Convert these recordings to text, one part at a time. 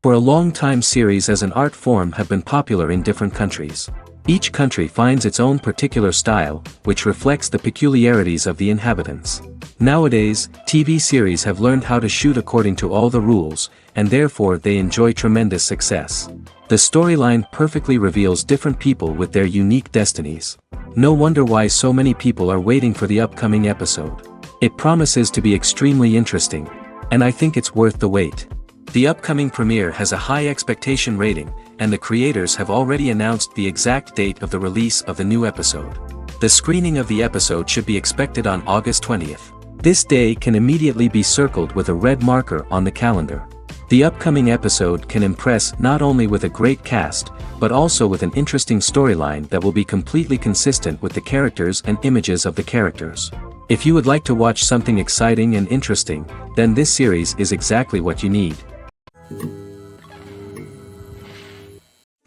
For a long time, series as an art form have been popular in different countries. Each country finds its own particular style, which reflects the peculiarities of the inhabitants. Nowadays, TV series have learned how to shoot according to all the rules, and therefore they enjoy tremendous success. The storyline perfectly reveals different people with their unique destinies. No wonder why so many people are waiting for the upcoming episode. It promises to be extremely interesting, and I think it's worth the wait. The upcoming premiere has a high expectation rating, and the creators have already announced the exact date of the release of the new episode. The screening of the episode should be expected on August 20th. This day can immediately be circled with a red marker on the calendar. The upcoming episode can impress not only with a great cast, but also with an interesting storyline that will be completely consistent with the characters and images of the characters. If you would like to watch something exciting and interesting, then this series is exactly what you need.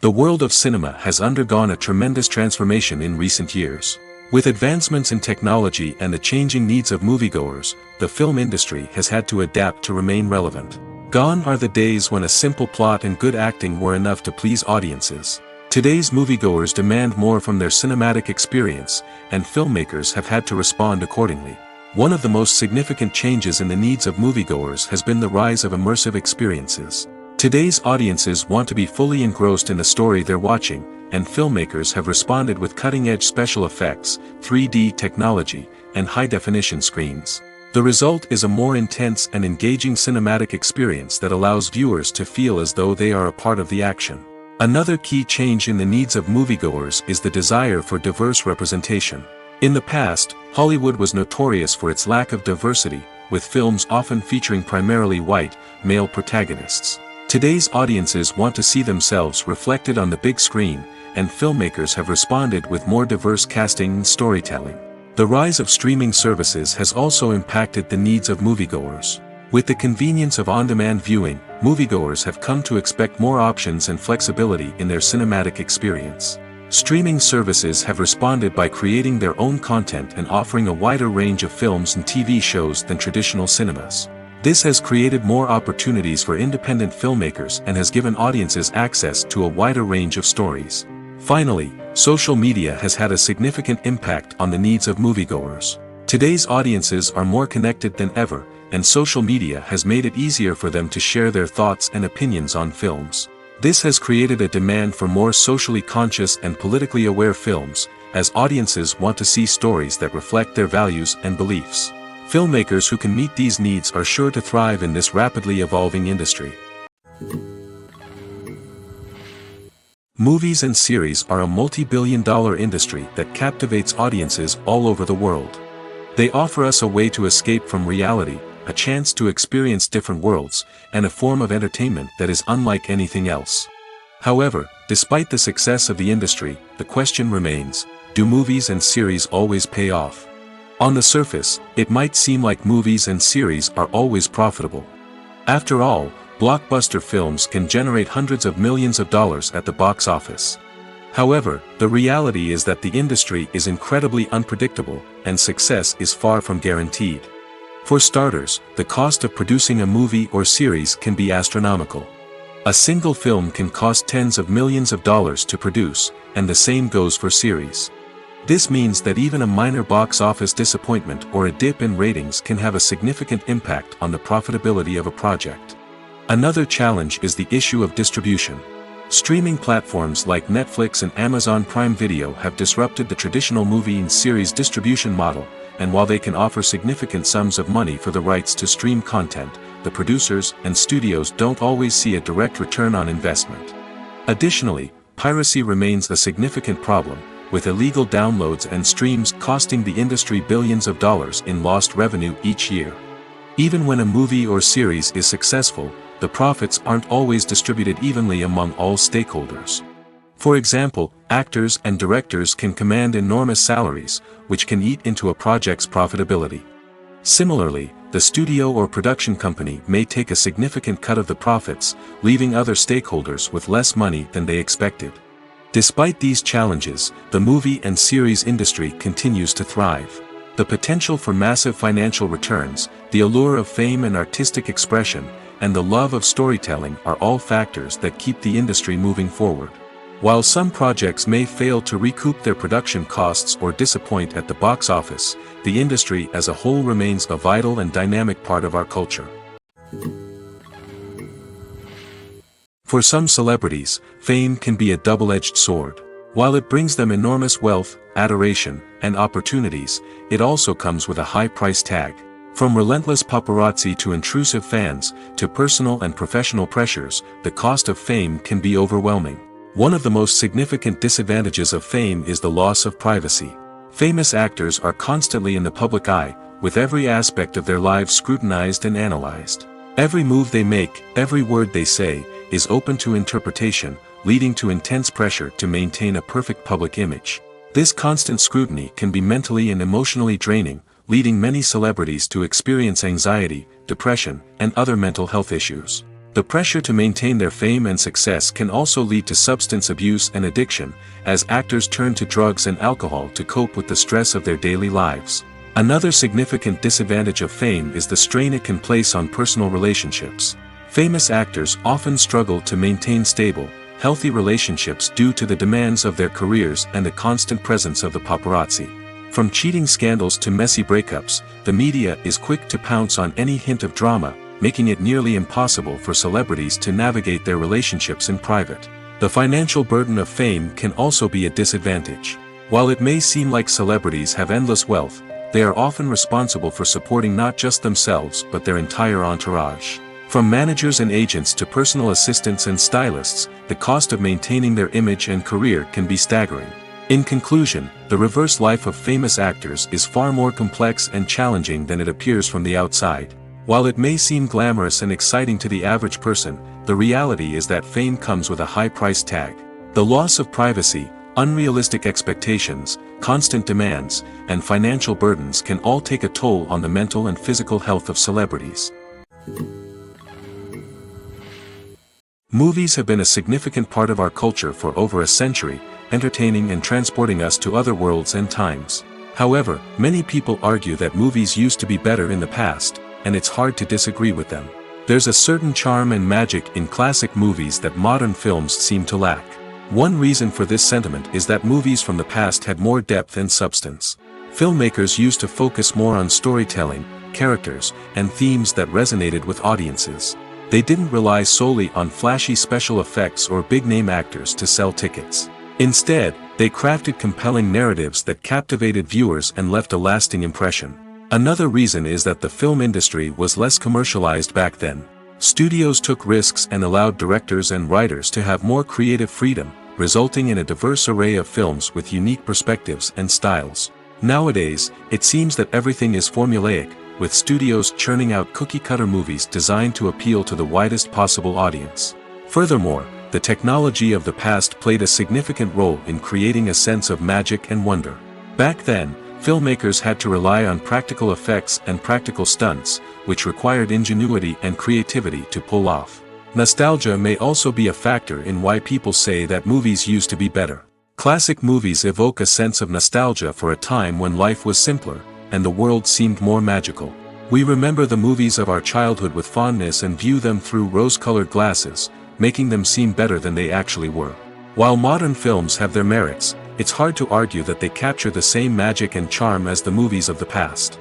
The world of cinema has undergone a tremendous transformation in recent years. With advancements in technology and the changing needs of moviegoers, the film industry has had to adapt to remain relevant. Gone are the days when a simple plot and good acting were enough to please audiences. Today's moviegoers demand more from their cinematic experience, and filmmakers have had to respond accordingly. One of the most significant changes in the needs of moviegoers has been the rise of immersive experiences. Today's audiences want to be fully engrossed in the story they're watching, and filmmakers have responded with cutting-edge special effects, 3D technology, and high-definition screens. The result is a more intense and engaging cinematic experience that allows viewers to feel as though they are a part of the action. Another key change in the needs of moviegoers is the desire for diverse representation. In the past, Hollywood was notorious for its lack of diversity, with films often featuring primarily white, male protagonists. Today's audiences want to see themselves reflected on the big screen, and filmmakers have responded with more diverse casting and storytelling. The rise of streaming services has also impacted the needs of moviegoers. With the convenience of on-demand viewing, moviegoers have come to expect more options and flexibility in their cinematic experience. Streaming services have responded by creating their own content and offering a wider range of films and TV shows than traditional cinemas. This has created more opportunities for independent filmmakers and has given audiences access to a wider range of stories. Finally, social media has had a significant impact on the needs of moviegoers. Today's audiences are more connected than ever, and social media has made it easier for them to share their thoughts and opinions on films. This has created a demand for more socially conscious and politically aware films, as audiences want to see stories that reflect their values and beliefs. Filmmakers who can meet these needs are sure to thrive in this rapidly evolving industry. Movies and series are a multi-billion-dollar industry that captivates audiences all over the world. They offer us a way to escape from reality, a chance to experience different worlds, and a form of entertainment that is unlike anything else. However, despite the success of the industry, the question remains, do movies and series always pay off? On the surface, it might seem like movies and series are always profitable. After all, blockbuster films can generate hundreds of millions of dollars at the box office. However, the reality is that the industry is incredibly unpredictable, and success is far from guaranteed. For starters, the cost of producing a movie or series can be astronomical. A single film can cost tens of millions of dollars to produce, and the same goes for series. This means that even a minor box office disappointment or a dip in ratings can have a significant impact on the profitability of a project. Another challenge is the issue of distribution. Streaming platforms like Netflix and Amazon Prime Video have disrupted the traditional movie and series distribution model, and while they can offer significant sums of money for the rights to stream content, the producers and studios don't always see a direct return on investment. Additionally, piracy remains a significant problem, with illegal downloads and streams costing the industry billions of dollars in lost revenue each year. Even when a movie or series is successful, the profits aren't always distributed evenly among all stakeholders. For example, actors and directors can command enormous salaries, which can eat into a project's profitability. Similarly, the studio or production company may take a significant cut of the profits, leaving other stakeholders with less money than they expected. Despite these challenges, the movie and series industry continues to thrive. The potential for massive financial returns, the allure of fame and artistic expression, and the love of storytelling are all factors that keep the industry moving forward. While some projects may fail to recoup their production costs or disappoint at the box office, the industry as a whole remains a vital and dynamic part of our culture. For some celebrities, fame can be a double-edged sword. While it brings them enormous wealth, adoration, and opportunities, it also comes with a high price tag. From relentless paparazzi to intrusive fans, to personal and professional pressures, the cost of fame can be overwhelming. One of the most significant disadvantages of fame is the loss of privacy. Famous actors are constantly in the public eye, with every aspect of their lives scrutinized and analyzed. Every move they make, every word they say, is open to interpretation, leading to intense pressure to maintain a perfect public image. This constant scrutiny can be mentally and emotionally draining, leading many celebrities to experience anxiety, depression, and other mental health issues. The pressure to maintain their fame and success can also lead to substance abuse and addiction, as actors turn to drugs and alcohol to cope with the stress of their daily lives. Another significant disadvantage of fame is the strain it can place on personal relationships. Famous actors often struggle to maintain stable, healthy relationships due to the demands of their careers and the constant presence of the paparazzi. From cheating scandals to messy breakups, the media is quick to pounce on any hint of drama, making it nearly impossible for celebrities to navigate their relationships in private. The financial burden of fame can also be a disadvantage. While it may seem like celebrities have endless wealth, they are often responsible for supporting not just themselves but their entire entourage. From managers and agents to personal assistants and stylists, the cost of maintaining their image and career can be staggering. In conclusion, the reverse life of famous actors is far more complex and challenging than it appears from the outside. While it may seem glamorous and exciting to the average person, the reality is that fame comes with a high price tag. The loss of privacy, unrealistic expectations, constant demands, and financial burdens can all take a toll on the mental and physical health of celebrities. Movies have been a significant part of our culture for over a century, entertaining and transporting us to other worlds and times. However, many people argue that movies used to be better in the past, and it's hard to disagree with them. There's a certain charm and magic in classic movies that modern films seem to lack. One reason for this sentiment is that movies from the past had more depth and substance. Filmmakers used to focus more on storytelling, characters, and themes that resonated with audiences. They didn't rely solely on flashy special effects or big-name actors to sell tickets. Instead, they crafted compelling narratives that captivated viewers and left a lasting impression. Another reason is that the film industry was less commercialized back then. Studios took risks and allowed directors and writers to have more creative freedom, resulting in a diverse array of films with unique perspectives and styles. Nowadays, it seems that everything is formulaic, with studios churning out cookie-cutter movies designed to appeal to the widest possible audience. Furthermore, the technology of the past played a significant role in creating a sense of magic and wonder. Back then, filmmakers had to rely on practical effects and practical stunts, which required ingenuity and creativity to pull off. Nostalgia may also be a factor in why people say that movies used to be better. Classic movies evoke a sense of nostalgia for a time when life was simpler, and the world seemed more magical. We remember the movies of our childhood with fondness and view them through rose-colored glasses, making them seem better than they actually were. While modern films have their merits, it's hard to argue that they capture the same magic and charm as the movies of the past.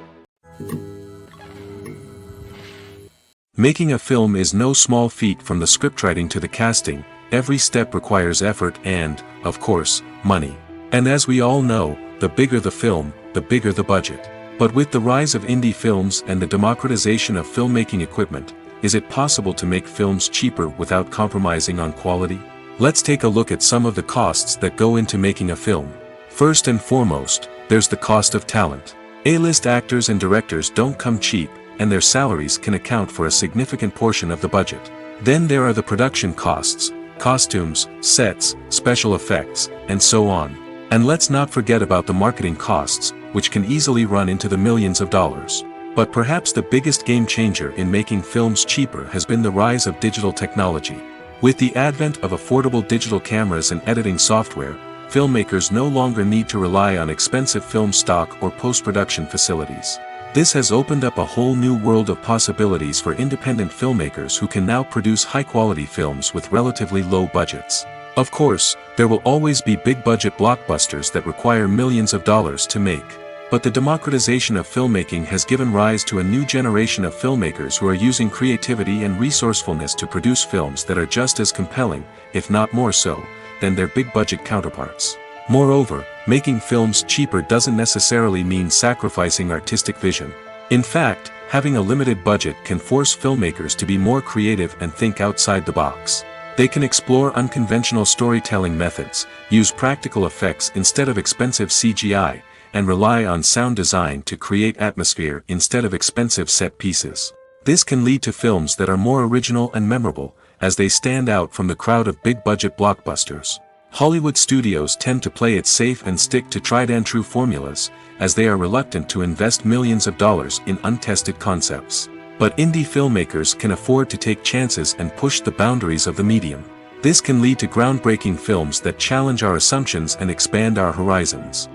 Making a film is no small feat. From the scriptwriting to the casting, every step requires effort and, of course, money. And as we all know, the bigger the film, the bigger the budget. But with the rise of indie films and the democratization of filmmaking equipment, is it possible to make films cheaper without compromising on quality? Let's take a look at some of the costs that go into making a film. First and foremost, there's the cost of talent. A-list actors and directors don't come cheap, and their salaries can account for a significant portion of the budget. Then there are the production costs, costumes, sets, special effects, and so on. And let's not forget about the marketing costs, which can easily run into the millions of dollars. But perhaps the biggest game changer in making films cheaper has been the rise of digital technology. With the advent of affordable digital cameras and editing software, filmmakers no longer need to rely on expensive film stock or post-production facilities. This has opened up a whole new world of possibilities for independent filmmakers who can now produce high-quality films with relatively low budgets. Of course, there will always be big-budget blockbusters that require millions of dollars to make. But the democratization of filmmaking has given rise to a new generation of filmmakers who are using creativity and resourcefulness to produce films that are just as compelling, if not more so, than their big-budget counterparts. Moreover, making films cheaper doesn't necessarily mean sacrificing artistic vision. In fact, having a limited budget can force filmmakers to be more creative and think outside the box. They can explore unconventional storytelling methods, use practical effects instead of expensive CGI, and rely on sound design to create atmosphere instead of expensive set pieces. This can lead to films that are more original and memorable, as they stand out from the crowd of big-budget blockbusters. Hollywood studios tend to play it safe and stick to tried-and-true formulas, as they are reluctant to invest millions of dollars in untested concepts. But indie filmmakers can afford to take chances and push the boundaries of the medium. This can lead to groundbreaking films that challenge our assumptions and expand our horizons.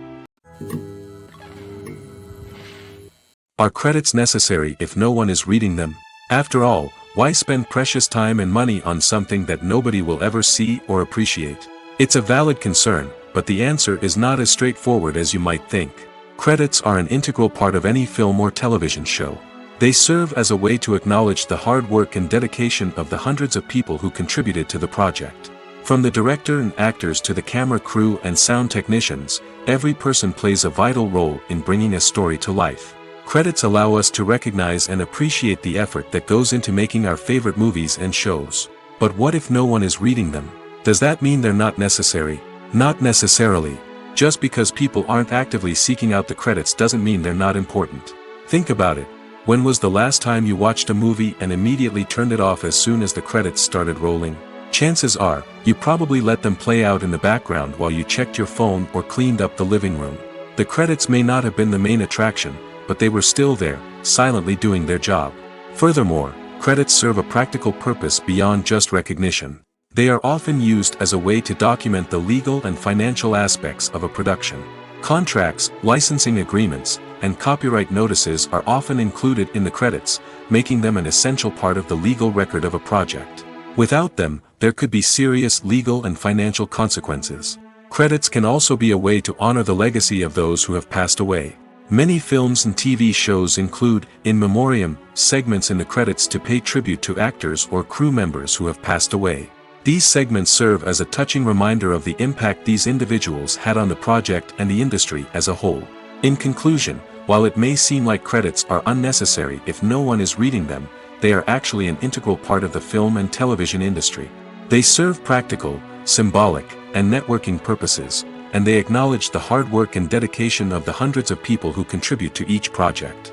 Are credits necessary if no one is reading them? After all, why spend precious time and money on something that nobody will ever see or appreciate? It's a valid concern, but the answer is not as straightforward as you might think. Credits are an integral part of any film or television show. They serve as a way to acknowledge the hard work and dedication of the hundreds of people who contributed to the project. From the director and actors to the camera crew and sound technicians, every person plays a vital role in bringing a story to life. Credits allow us to recognize and appreciate the effort that goes into making our favorite movies and shows. But what if no one is reading them? Does that mean they're not necessary? Not necessarily. Just because people aren't actively seeking out the credits doesn't mean they're not important. Think about it. When was the last time you watched a movie and immediately turned it off as soon as the credits started rolling? Chances are, you probably let them play out in the background while you checked your phone or cleaned up the living room. The credits may not have been the main attraction, but they were still there, silently doing their job. Furthermore, credits serve a practical purpose beyond just recognition. They are often used as a way to document the legal and financial aspects of a production. Contracts, licensing agreements, and copyright notices are often included in the credits, making them an essential part of the legal record of a project. Without them, there could be serious legal and financial consequences. Credits can also be a way to honor the legacy of those who have passed away. Many films and TV shows include, in memoriam, segments in the credits to pay tribute to actors or crew members who have passed away. These segments serve as a touching reminder of the impact these individuals had on the project and the industry as a whole. In conclusion, while it may seem like credits are unnecessary if no one is reading them, they are actually an integral part of the film and television industry. They serve practical, symbolic, and networking purposes, and they acknowledge the hard work and dedication of the hundreds of people who contribute to each project.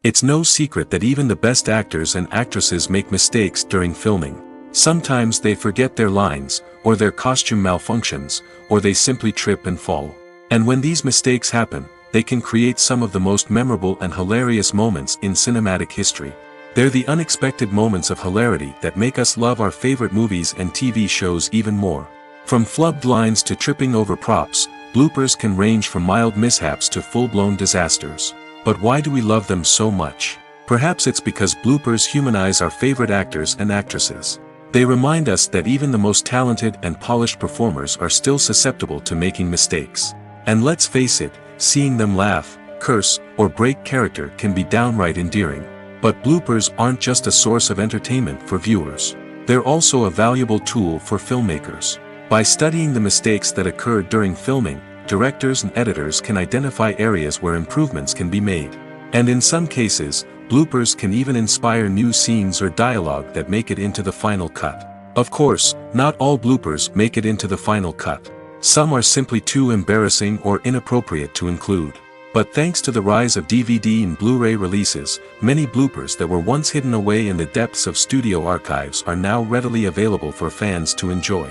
It's no secret that even the best actors and actresses make mistakes during filming. Sometimes they forget their lines, or their costume malfunctions, or they simply trip and fall. And when these mistakes happen, they can create some of the most memorable and hilarious moments in cinematic history. They're the unexpected moments of hilarity that make us love our favorite movies and TV shows even more. From flubbed lines to tripping over props, bloopers can range from mild mishaps to full-blown disasters. But why do we love them so much? Perhaps it's because bloopers humanize our favorite actors and actresses. They remind us that even the most talented and polished performers are still susceptible to making mistakes. And let's face it, seeing them laugh, curse, or break character can be downright endearing. But bloopers aren't just a source of entertainment for viewers. They're also a valuable tool for filmmakers. By studying the mistakes that occurred during filming, directors and editors can identify areas where improvements can be made. And in some cases, bloopers can even inspire new scenes or dialogue that make it into the final cut. Of course, not all bloopers make it into the final cut. Some are simply too embarrassing or inappropriate to include. But thanks to the rise of DVD and Blu-ray releases, many bloopers that were once hidden away in the depths of studio archives are now readily available for fans to enjoy.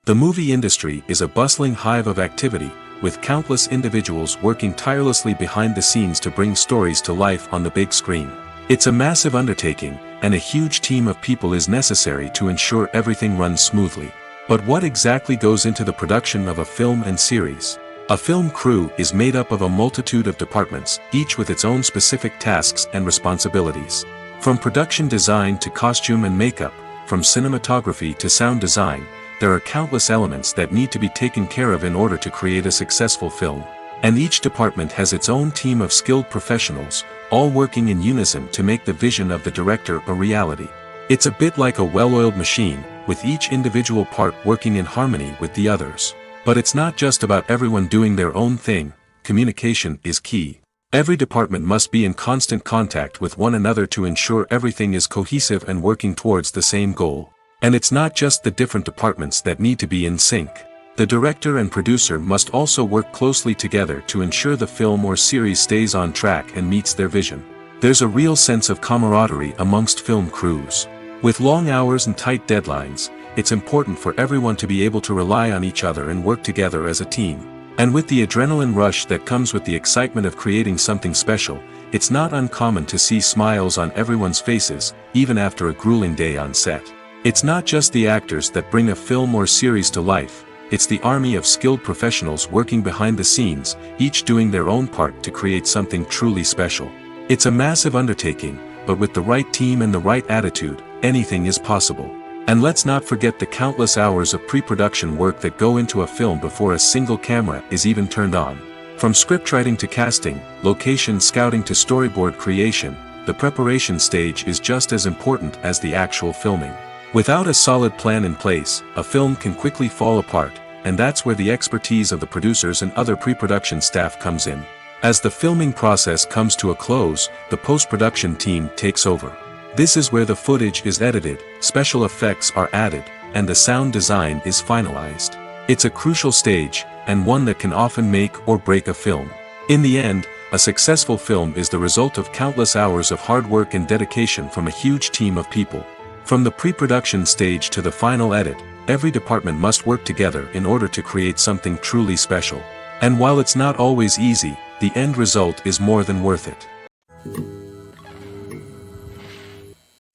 The movie industry is a bustling hive of activity, with countless individuals working tirelessly behind the scenes to bring stories to life on the big screen. It's a massive undertaking, and a huge team of people is necessary to ensure everything runs smoothly. But what exactly goes into the production of a film and series? A film crew is made up of a multitude of departments, each with its own specific tasks and responsibilities. From production design to costume and makeup, from cinematography to sound design, there are countless elements that need to be taken care of in order to create a successful film. And each department has its own team of skilled professionals, all working in unison to make the vision of the director a reality. It's a bit like a well-oiled machine, with each individual part working in harmony with the others. But it's not just about everyone doing their own thing. Communication is key. Every department must be in constant contact with one another to ensure everything is cohesive and working towards the same goal. And it's not just the different departments that need to be in sync. The director and producer must also work closely together to ensure the film or series stays on track and meets their vision. There's a real sense of camaraderie amongst film crews. With long hours and tight deadlines, it's important for everyone to be able to rely on each other and work together as a team. And with the adrenaline rush that comes with the excitement of creating something special, it's not uncommon to see smiles on everyone's faces, even after a grueling day on set. It's not just the actors that bring a film or series to life. It's the army of skilled professionals working behind the scenes, each doing their own part to create something truly special. It's a massive undertaking, but with the right team and the right attitude, anything is possible. And let's not forget the countless hours of pre-production work that go into a film before a single camera is even turned on. From scriptwriting to casting, location scouting to storyboard creation, the preparation stage is just as important as the actual filming. Without a solid plan in place, a film can quickly fall apart, and that's where the expertise of the producers and other pre-production staff comes in. As the filming process comes to a close, the post-production team takes over. This is where the footage is edited, special effects are added, and the sound design is finalized. It's a crucial stage, and one that can often make or break a film. In the end, a successful film is the result of countless hours of hard work and dedication from a huge team of people. From the pre-production stage to the final edit, every department must work together in order to create something truly special. And while it's not always easy, the end result is more than worth it.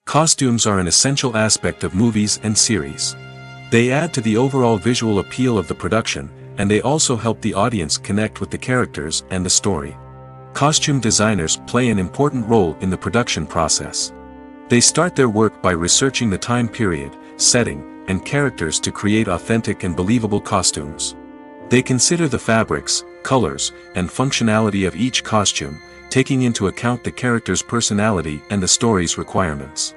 Costumes are an essential aspect of movies and series. They add to the overall visual appeal of the production, and they also help the audience connect with the characters and the story. Costume designers play an important role in the production process. They start their work by researching the time period, setting, and characters to create authentic and believable costumes. They consider the fabrics, colors, and functionality of each costume, taking into account the character's personality and the story's requirements.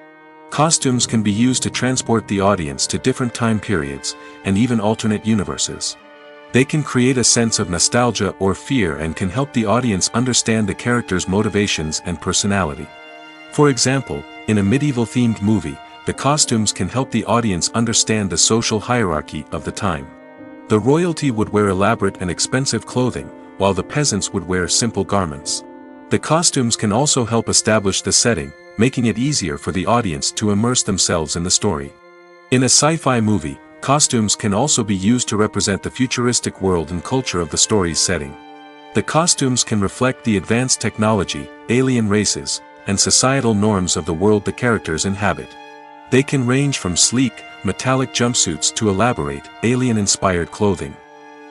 Costumes can be used to transport the audience to different time periods, and even alternate universes. They can create a sense of nostalgia or fear and can help the audience understand the character's motivations and personality. For example, in a medieval-themed movie, the costumes can help the audience understand the social hierarchy of the time. The royalty would wear elaborate and expensive clothing, while the peasants would wear simple garments. The costumes can also help establish the setting, making it easier for the audience to immerse themselves in the story. In a sci-fi movie, costumes can also be used to represent the futuristic world and culture of the story's setting. The costumes can reflect the advanced technology, alien races, and societal norms of the world the characters inhabit. They can range from sleek, metallic jumpsuits to elaborate, alien-inspired clothing.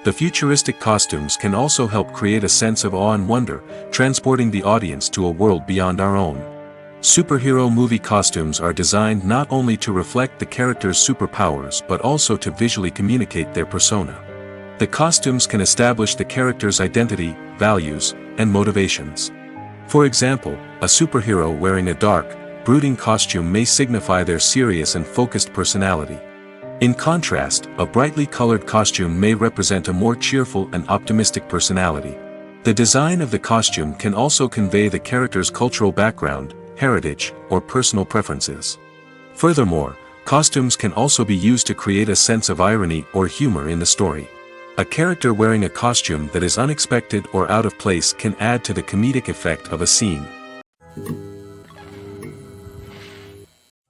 The futuristic costumes can also help create a sense of awe and wonder, transporting the audience to a world beyond our own. Superhero movie costumes are designed not only to reflect the character's superpowers but also to visually communicate their persona. The costumes can establish the character's identity, values, and motivations. For example, a superhero wearing a dark, brooding costume may signify their serious and focused personality. In contrast, a brightly colored costume may represent a more cheerful and optimistic personality. The design of the costume can also convey the character's cultural background, heritage, or personal preferences. Furthermore, costumes can also be used to create a sense of irony or humor in the story. A character wearing a costume that is unexpected or out of place can add to the comedic effect of a scene.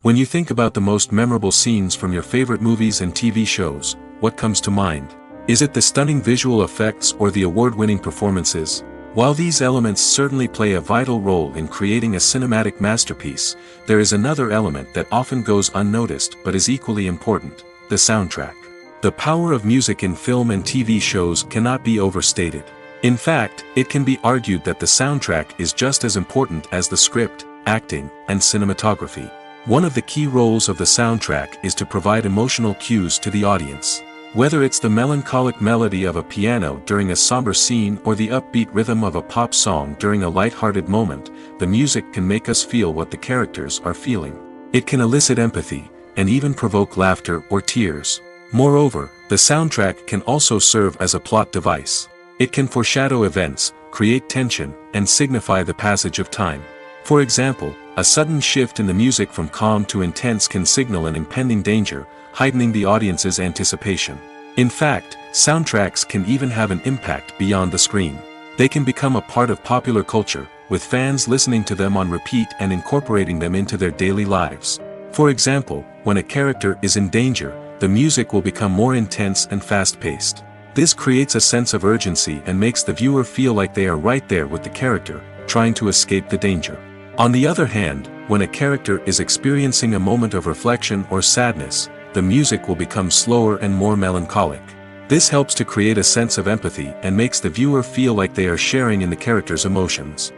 When you think about the most memorable scenes from your favorite movies and TV shows, what comes to mind? Is it the stunning visual effects or the award-winning performances? While these elements certainly play a vital role in creating a cinematic masterpiece, there is another element that often goes unnoticed but is equally important: the soundtrack. The power of music in film and TV shows cannot be overstated. In fact, it can be argued that the soundtrack is just as important as the script, acting, and cinematography. One of the key roles of the soundtrack is to provide emotional cues to the audience. Whether it's the melancholic melody of a piano during a somber scene or the upbeat rhythm of a pop song during a light-hearted moment, the music can make us feel what the characters are feeling. It can elicit empathy, and even provoke laughter or tears. Moreover, the soundtrack can also serve as a plot device. It can foreshadow events, create tension, and signify the passage of time. For example, a sudden shift in the music from calm to intense can signal an impending danger, heightening the audience's anticipation. In fact, soundtracks can even have an impact beyond the screen. They can become a part of popular culture, with fans listening to them on repeat and incorporating them into their daily lives. For example, when a character is in danger, the music will become more intense and fast-paced. This creates a sense of urgency and makes the viewer feel like they are right there with the character, trying to escape the danger. On the other hand, when a character is experiencing a moment of reflection or sadness, the music will become slower and more melancholic. This helps to create a sense of empathy and makes the viewer feel like they are sharing in the character's emotions.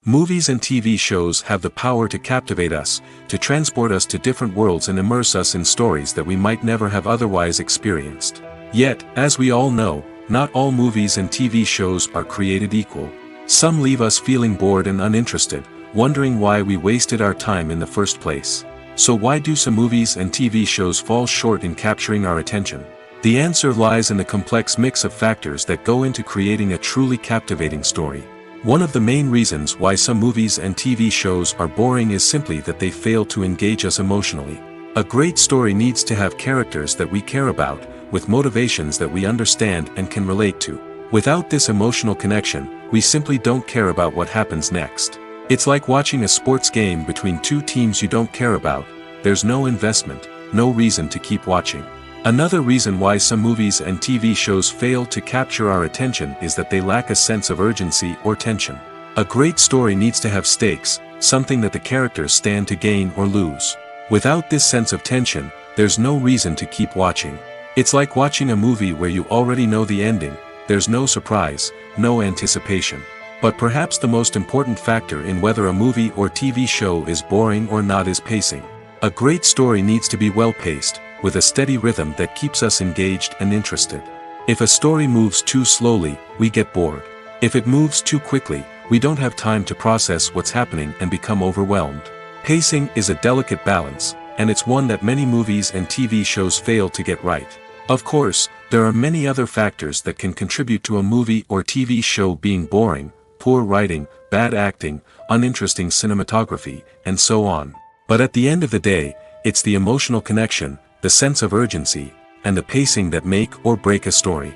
Movies and TV shows have the power to captivate us, to transport us to different worlds and immerse us in stories that we might never have otherwise experienced. Yet, as we all know, not all movies and TV shows are created equal. Some leave us feeling bored and uninterested, wondering why we wasted our time in the first place. So why do some movies and TV shows fall short in capturing our attention? The answer lies in the complex mix of factors that go into creating a truly captivating story. One of the main reasons why some movies and TV shows are boring is simply that they fail to engage us emotionally. A great story needs to have characters that we care about, with motivations that we understand and can relate to. Without this emotional connection, we simply don't care about what happens next. It's like watching a sports game between two teams you don't care about. There's no investment, no reason to keep watching. Another reason why some movies and TV shows fail to capture our attention is that they lack a sense of urgency or tension. A great story needs to have stakes, something that the characters stand to gain or lose. Without this sense of tension, there's no reason to keep watching. It's like watching a movie where you already know the ending. There's no surprise, no anticipation. But perhaps the most important factor in whether a movie or TV show is boring or not is pacing. A great story needs to be well-paced, with a steady rhythm that keeps us engaged and interested. If a story moves too slowly, we get bored. If it moves too quickly, we don't have time to process what's happening and become overwhelmed. Pacing is a delicate balance, and it's one that many movies and TV shows fail to get right. Of course, there are many other factors that can contribute to a movie or TV show being boring: poor writing, bad acting, uninteresting cinematography, and so on. But at the end of the day, it's the emotional connection, the sense of urgency, and the pacing that make or break a story.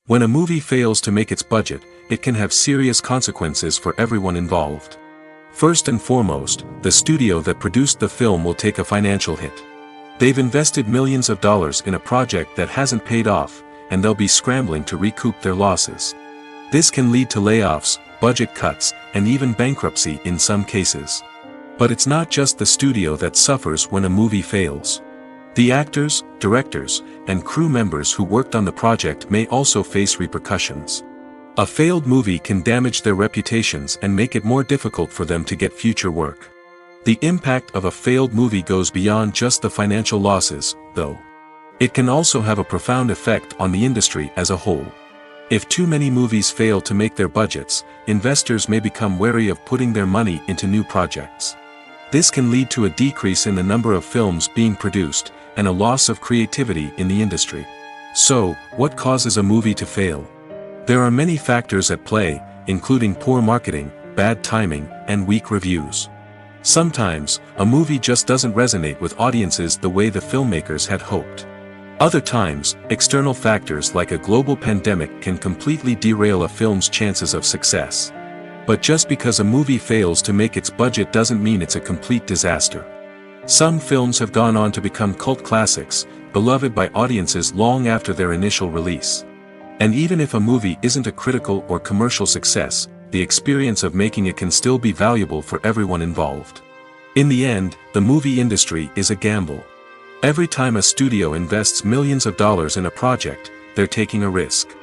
When a movie fails to make its budget, it can have serious consequences for everyone involved. First and foremost, the studio that produced the film will take a financial hit. They've invested millions of dollars in a project that hasn't paid off, and they'll be scrambling to recoup their losses. This can lead to layoffs, budget cuts, and even bankruptcy in some cases. But it's not just the studio that suffers when a movie fails. The actors, directors, and crew members who worked on the project may also face repercussions. A failed movie can damage their reputations and make it more difficult for them to get future work. The impact of a failed movie goes beyond just the financial losses, though. It can also have a profound effect on the industry as a whole. If too many movies fail to make their budgets, investors may become wary of putting their money into new projects. This can lead to a decrease in the number of films being produced, and a loss of creativity in the industry. So, what causes a movie to fail? There are many factors at play, including poor marketing, bad timing, and weak reviews. Sometimes, a movie just doesn't resonate with audiences the way the filmmakers had hoped. Other times, external factors like a global pandemic can completely derail a film's chances of success. But just because a movie fails to make its budget doesn't mean it's a complete disaster. Some films have gone on to become cult classics, beloved by audiences long after their initial release. And even if a movie isn't a critical or commercial success, the experience of making it can still be valuable for everyone involved. In the end, the movie industry is a gamble. Every time a studio invests millions of dollars in a project, they're taking a risk.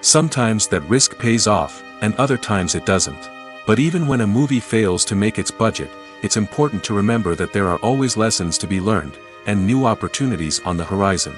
Sometimes that risk pays off, and other times it doesn't. But even when a movie fails to make its budget, it's important to remember that there are always lessons to be learned, and new opportunities on the horizon.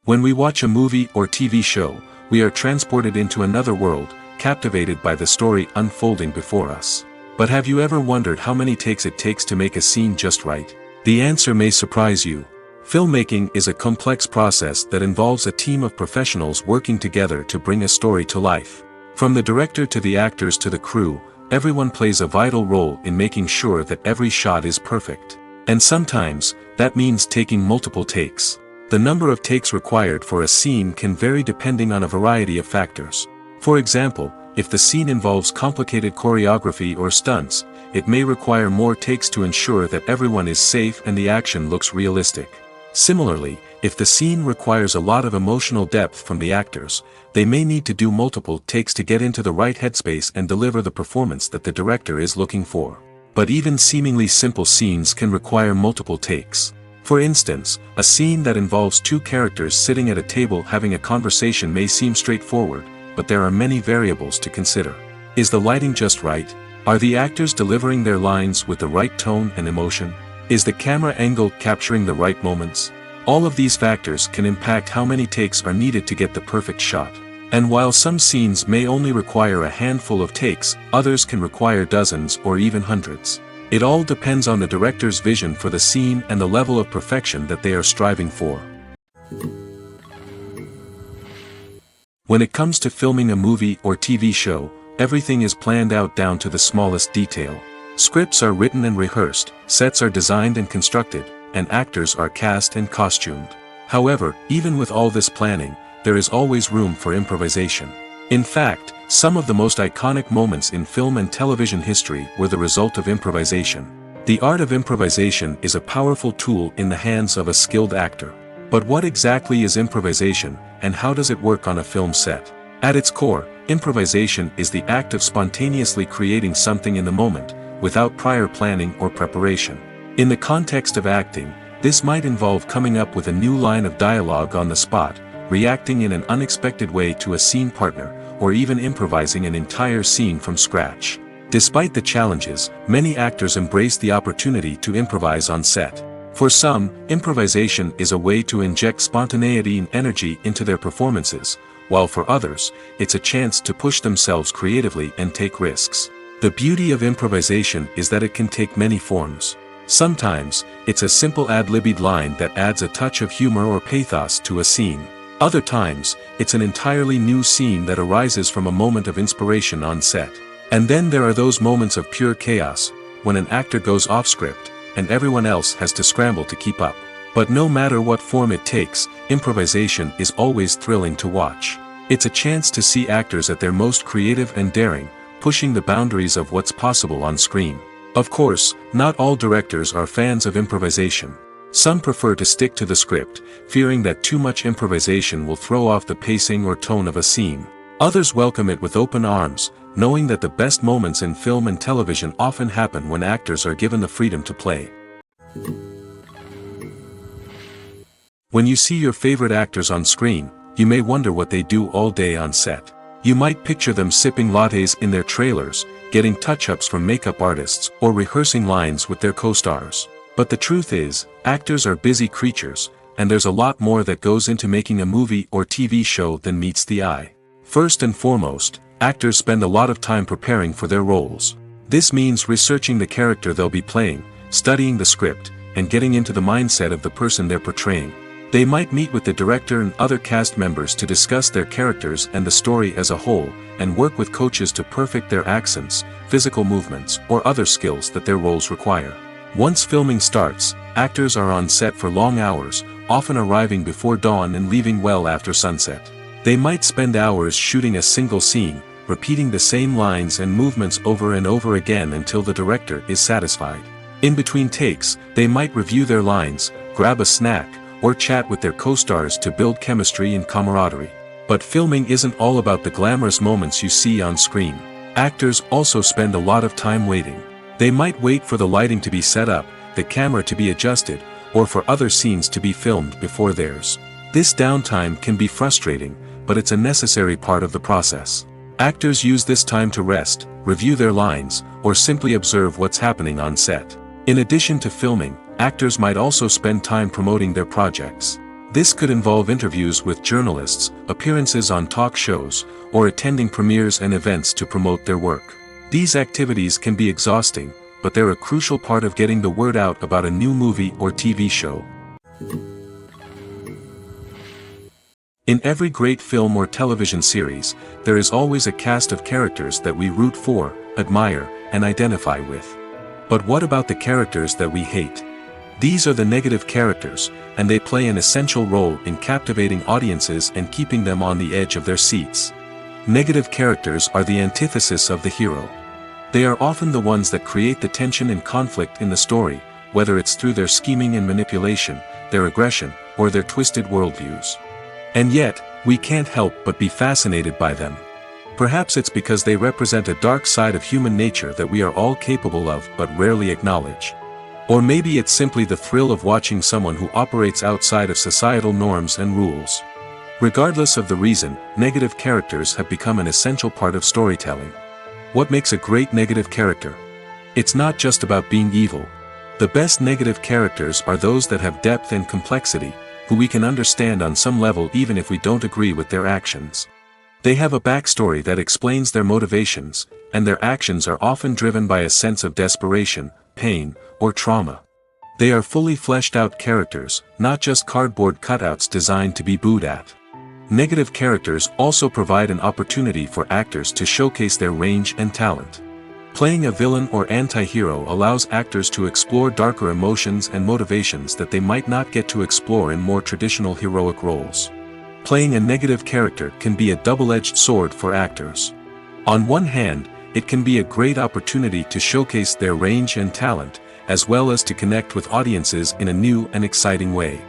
When we watch a movie or TV show, we are transported into another world, captivated by the story unfolding before us. But have you ever wondered how many takes it takes to make a scene just right? The answer may surprise you. Filmmaking is a complex process that involves a team of professionals working together to bring a story to life. From the director to the actors to the crew, everyone plays a vital role in making sure that every shot is perfect. And sometimes, that means taking multiple takes. The number of takes required for a scene can vary depending on a variety of factors. For example, if the scene involves complicated choreography or stunts, it may require more takes to ensure that everyone is safe and the action looks realistic. Similarly, if the scene requires a lot of emotional depth from the actors, they may need to do multiple takes to get into the right headspace and deliver the performance that the director is looking for. But even seemingly simple scenes can require multiple takes. For instance, a scene that involves two characters sitting at a table having a conversation may seem straightforward, but there are many variables to consider. Is the lighting just right? Are the actors delivering their lines with the right tone and emotion? Is the camera angle capturing the right moments? All of these factors can impact how many takes are needed to get the perfect shot. And while some scenes may only require a handful of takes, others can require dozens or even hundreds. It all depends on the director's vision for the scene and the level of perfection that they are striving for. When it comes to filming a movie or TV show, everything is planned out down to the smallest detail. Scripts are written and rehearsed, sets are designed and constructed, and actors are cast and costumed. However, even with all this planning, there is always room for improvisation. In fact, some of the most iconic moments in film and television history were the result of improvisation. The art of improvisation is a powerful tool in the hands of a skilled actor. But what exactly is improvisation, and how does it work on a film set? At its core, improvisation is the act of spontaneously creating something in the moment, without prior planning or preparation. In the context of acting, this might involve coming up with a new line of dialogue on the spot, reacting in an unexpected way to a scene partner, or even improvising an entire scene from scratch. Despite the challenges, many actors embrace the opportunity to improvise on set. For some, improvisation is a way to inject spontaneity and energy into their performances, while for others, it's a chance to push themselves creatively and take risks. The beauty of improvisation is that it can take many forms. Sometimes, it's a simple ad-libbed line that adds a touch of humor or pathos to a scene. Other times, it's an entirely new scene that arises from a moment of inspiration on set. And then there are those moments of pure chaos, when an actor goes off script, and everyone else has to scramble to keep up. But no matter what form it takes, improvisation is always thrilling to watch. It's a chance to see actors at their most creative and daring, pushing the boundaries of what's possible on screen. Of course, not all directors are fans of improvisation. Some prefer to stick to the script, fearing that too much improvisation will throw off the pacing or tone of a scene. Others welcome it with open arms, knowing that the best moments in film and television often happen when actors are given the freedom to play. When you see your favorite actors on screen, you may wonder what they do all day on set. You might picture them sipping lattes in their trailers, getting touch-ups from makeup artists, or rehearsing lines with their co-stars. But the truth is, actors are busy creatures, and there's a lot more that goes into making a movie or TV show than meets the eye. First and foremost, actors spend a lot of time preparing for their roles. This means researching the character they'll be playing, studying the script, and getting into the mindset of the person they're portraying. They might meet with the director and other cast members to discuss their characters and the story as a whole, and work with coaches to perfect their accents, physical movements, or other skills that their roles require. Once filming starts, actors are on set for long hours, often arriving before dawn and leaving well after sunset. They might spend hours shooting a single scene, repeating the same lines and movements over and over again until the director is satisfied. In between takes, they might review their lines, grab a snack, or chat with their co-stars to build chemistry and camaraderie. But filming isn't all about the glamorous moments you see on screen. Actors also spend a lot of time waiting. They might wait for the lighting to be set up, the camera to be adjusted, or for other scenes to be filmed before theirs. This downtime can be frustrating, but it's a necessary part of the process. Actors use this time to rest, review their lines, or simply observe what's happening on set. In addition to filming, actors might also spend time promoting their projects. This could involve interviews with journalists, appearances on talk shows, or attending premieres and events to promote their work. These activities can be exhausting, but they're a crucial part of getting the word out about a new movie or TV show. In every great film or television series, there is always a cast of characters that we root for, admire, and identify with. But what about the characters that we hate? These are the negative characters, and they play an essential role in captivating audiences and keeping them on the edge of their seats. Negative characters are the antithesis of the hero. They are often the ones that create the tension and conflict in the story, whether it's through their scheming and manipulation, their aggression, or their twisted worldviews. And yet, we can't help but be fascinated by them. Perhaps it's because they represent a dark side of human nature that we are all capable of but rarely acknowledge. Or maybe it's simply the thrill of watching someone who operates outside of societal norms and rules. Regardless of the reason, negative characters have become an essential part of storytelling. What makes a great negative character? It's not just about being evil. The best negative characters are those that have depth and complexity, who we can understand on some level even if we don't agree with their actions. They have a backstory that explains their motivations, and their actions are often driven by a sense of desperation, pain, or trauma. They are fully fleshed out characters, not just cardboard cutouts designed to be booed at. Negative characters also provide an opportunity for actors to showcase their range and talent. Playing a villain or anti-hero allows actors to explore darker emotions and motivations that they might not get to explore in more traditional heroic roles. Playing a negative character can be a double-edged sword for actors. On one hand, it can be a great opportunity to showcase their range and talent, as well as to connect with audiences in a new and exciting way.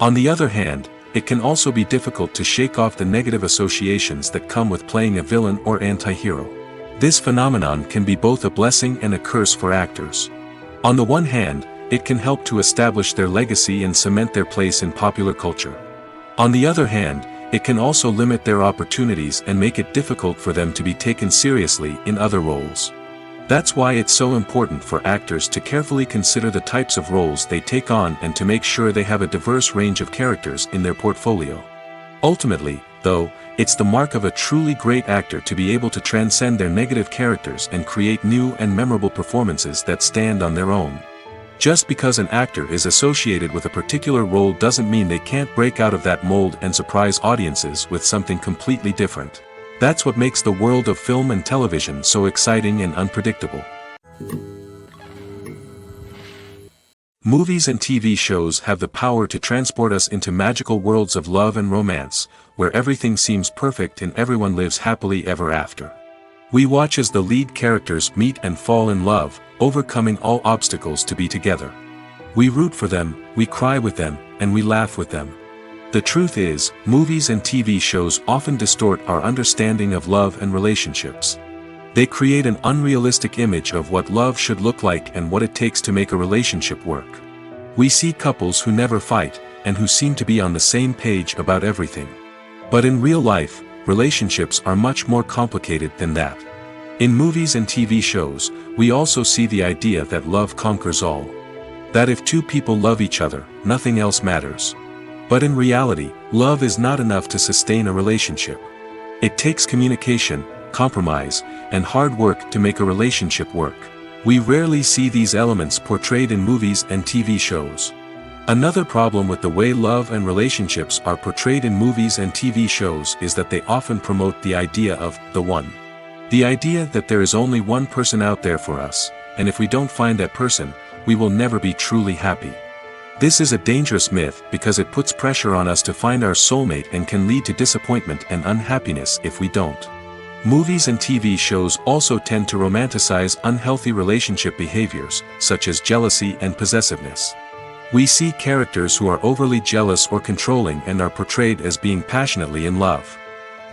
On the other hand, it can also be difficult to shake off the negative associations that come with playing a villain or anti-hero. This phenomenon can be both a blessing and a curse for actors. On the one hand, it can help to establish their legacy and cement their place in popular culture. On the other hand, it can also limit their opportunities and make it difficult for them to be taken seriously in other roles. That's why it's so important for actors to carefully consider the types of roles they take on and to make sure they have a diverse range of characters in their portfolio. Ultimately, though, it's the mark of a truly great actor to be able to transcend their negative characters and create new and memorable performances that stand on their own. Just because an actor is associated with a particular role doesn't mean they can't break out of that mold and surprise audiences with something completely different. That's what makes the world of film and television so exciting and unpredictable. Movies and TV shows have the power to transport us into magical worlds of love and romance, where everything seems perfect and everyone lives happily ever after. We watch as the lead characters meet and fall in love, overcoming all obstacles to be together. We root for them, we cry with them, and we laugh with them. The truth is, movies and TV shows often distort our understanding of love and relationships. They create an unrealistic image of what love should look like and what it takes to make a relationship work. We see couples who never fight, and who seem to be on the same page about everything. But in real life, relationships are much more complicated than that. In movies and TV shows, we also see the idea that love conquers all. That if two people love each other, nothing else matters. But in reality, love is not enough to sustain a relationship. It takes communication, compromise, and hard work to make a relationship work. We rarely see these elements portrayed in movies and TV shows. Another problem with the way love and relationships are portrayed in movies and TV shows is that they often promote the idea of the one. The idea that there is only one person out there for us, and if we don't find that person, we will never be truly happy. This is a dangerous myth because it puts pressure on us to find our soulmate and can lead to disappointment and unhappiness if we don't. Movies and TV shows also tend to romanticize unhealthy relationship behaviors, such as jealousy and possessiveness. We see characters who are overly jealous or controlling and are portrayed as being passionately in love.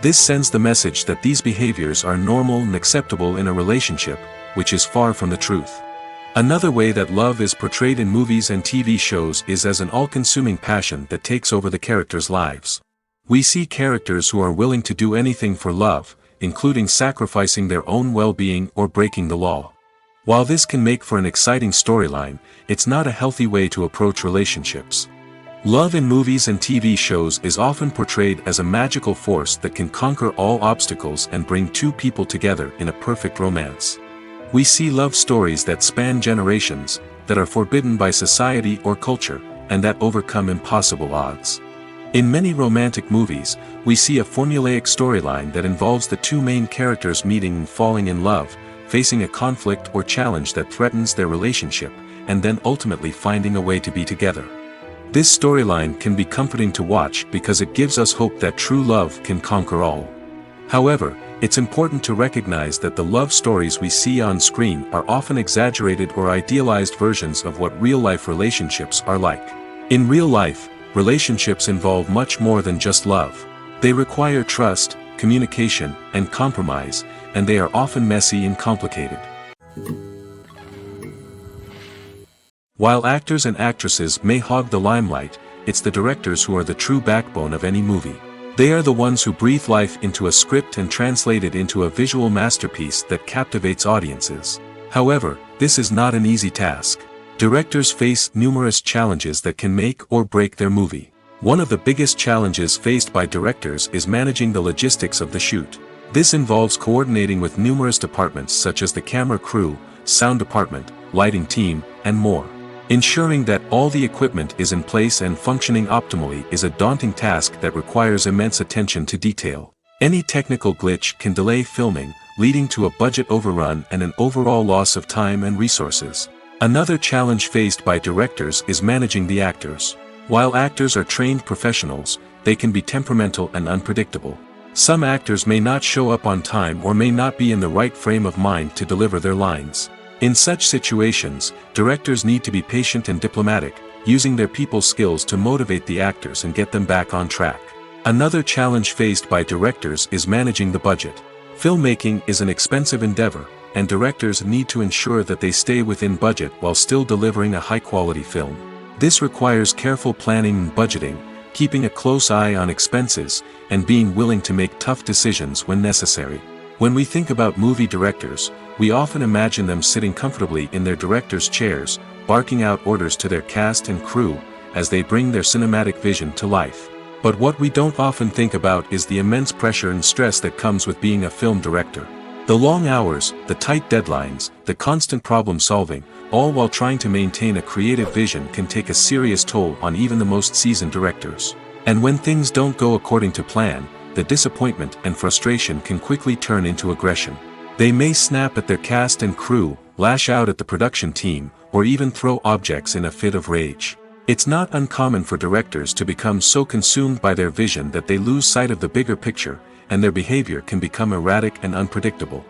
This sends the message that these behaviors are normal and acceptable in a relationship, which is far from the truth. Another way that love is portrayed in movies and TV shows is as an all-consuming passion that takes over the characters' lives. We see characters who are willing to do anything for love, including sacrificing their own well-being or breaking the law. While this can make for an exciting storyline, it's not a healthy way to approach relationships. Love in movies and TV shows is often portrayed as a magical force that can conquer all obstacles and bring two people together in a perfect romance. We see love stories that span generations, that are forbidden by society or culture, and that overcome impossible odds. In many romantic movies, we see a formulaic storyline that involves the two main characters meeting and falling in love, facing a conflict or challenge that threatens their relationship, and then ultimately finding a way to be together. This storyline can be comforting to watch because it gives us hope that true love can conquer all. However, it's important to recognize that the love stories we see on screen are often exaggerated or idealized versions of what real-life relationships are like. In real life, relationships involve much more than just love. They require trust, communication, and compromise, and they are often messy and complicated. While actors and actresses may hog the limelight, it's the directors who are the true backbone of any movie. They are the ones who breathe life into a script and translate it into a visual masterpiece that captivates audiences. However, this is not an easy task. Directors face numerous challenges that can make or break their movie. One of the biggest challenges faced by directors is managing the logistics of the shoot. This involves coordinating with numerous departments such as the camera crew, sound department, lighting team, and more. Ensuring that all the equipment is in place and functioning optimally is a daunting task that requires immense attention to detail. Any technical glitch can delay filming, leading to a budget overrun and an overall loss of time and resources. Another challenge faced by directors is managing the actors. While actors are trained professionals, they can be temperamental and unpredictable. Some actors may not show up on time or may not be in the right frame of mind to deliver their lines. In such situations, directors need to be patient and diplomatic, using their people skills to motivate the actors and get them back on track. Another challenge faced by directors is managing the budget. Filmmaking is an expensive endeavor, and directors need to ensure that they stay within budget while still delivering a high-quality film. This requires careful planning and budgeting, keeping a close eye on expenses, and being willing to make tough decisions when necessary. When we think about movie directors, we often imagine them sitting comfortably in their director's chairs, barking out orders to their cast and crew, as they bring their cinematic vision to life. But what we don't often think about is the immense pressure and stress that comes with being a film director. The long hours, the tight deadlines, the constant problem solving, all while trying to maintain a creative vision can take a serious toll on even the most seasoned directors. And when things don't go according to plan, the disappointment and frustration can quickly turn into aggression. They may snap at their cast and crew, lash out at the production team, or even throw objects in a fit of rage. It's not uncommon for directors to become so consumed by their vision that they lose sight of the bigger picture, and their behavior can become erratic and unpredictable.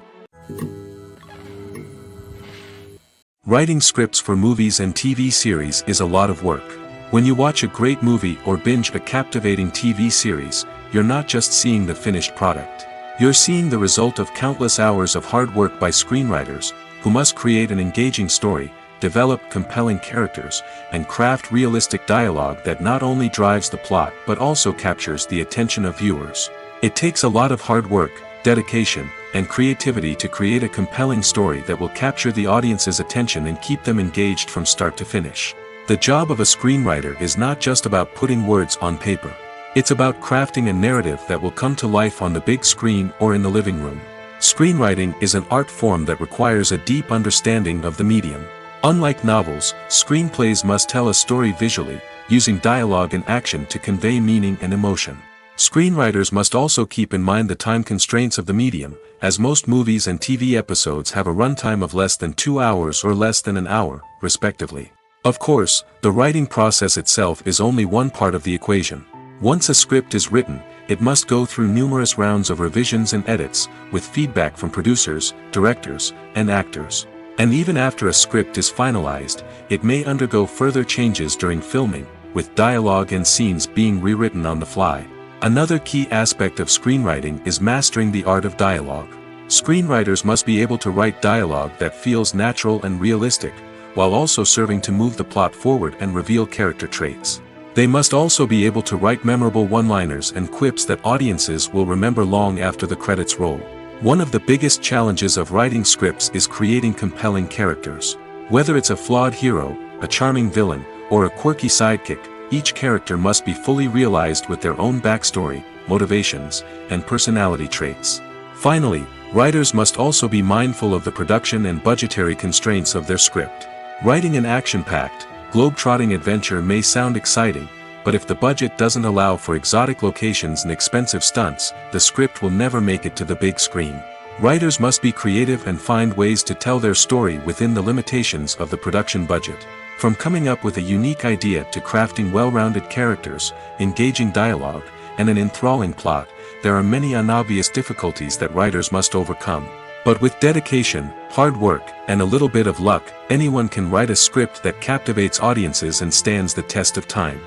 Writing scripts for movies and TV series is a lot of work. When you watch a great movie or binge a captivating TV series, you're not just seeing the finished product. You're seeing the result of countless hours of hard work by screenwriters, who must create an engaging story, develop compelling characters, and craft realistic dialogue that not only drives the plot but also captures the attention of viewers. It takes a lot of hard work, dedication, and creativity to create a compelling story that will capture the audience's attention and keep them engaged from start to finish. The job of a screenwriter is not just about putting words on paper. It's about crafting a narrative that will come to life on the big screen or in the living room. Screenwriting is an art form that requires a deep understanding of the medium. Unlike novels, screenplays must tell a story visually, using dialogue and action to convey meaning and emotion. Screenwriters must also keep in mind the time constraints of the medium, as most movies and TV episodes have a runtime of less than 2 hours or less than an hour, respectively. Of course, the writing process itself is only one part of the equation. Once a script is written, it must go through numerous rounds of revisions and edits, with feedback from producers, directors, and actors. And even after a script is finalized, it may undergo further changes during filming, with dialogue and scenes being rewritten on the fly. Another key aspect of screenwriting is mastering the art of dialogue. Screenwriters must be able to write dialogue that feels natural and realistic, while also serving to move the plot forward and reveal character traits. They must also be able to write memorable one-liners and quips that audiences will remember long after the credits roll. One of the biggest challenges of writing scripts is creating compelling characters. Whether it's a flawed hero, a charming villain, or a quirky sidekick, each character must be fully realized with their own backstory, motivations, and personality traits. Finally, writers must also be mindful of the production and budgetary constraints of their script. Writing an action-packed, globe-trotting adventure may sound exciting, but if the budget doesn't allow for exotic locations and expensive stunts, the script will never make it to the big screen. Writers must be creative and find ways to tell their story within the limitations of the production budget. From coming up with a unique idea to crafting well-rounded characters, engaging dialogue, and an enthralling plot, there are many unobvious difficulties that writers must overcome. But with dedication, hard work, and a little bit of luck, anyone can write a script that captivates audiences and stands the test of time.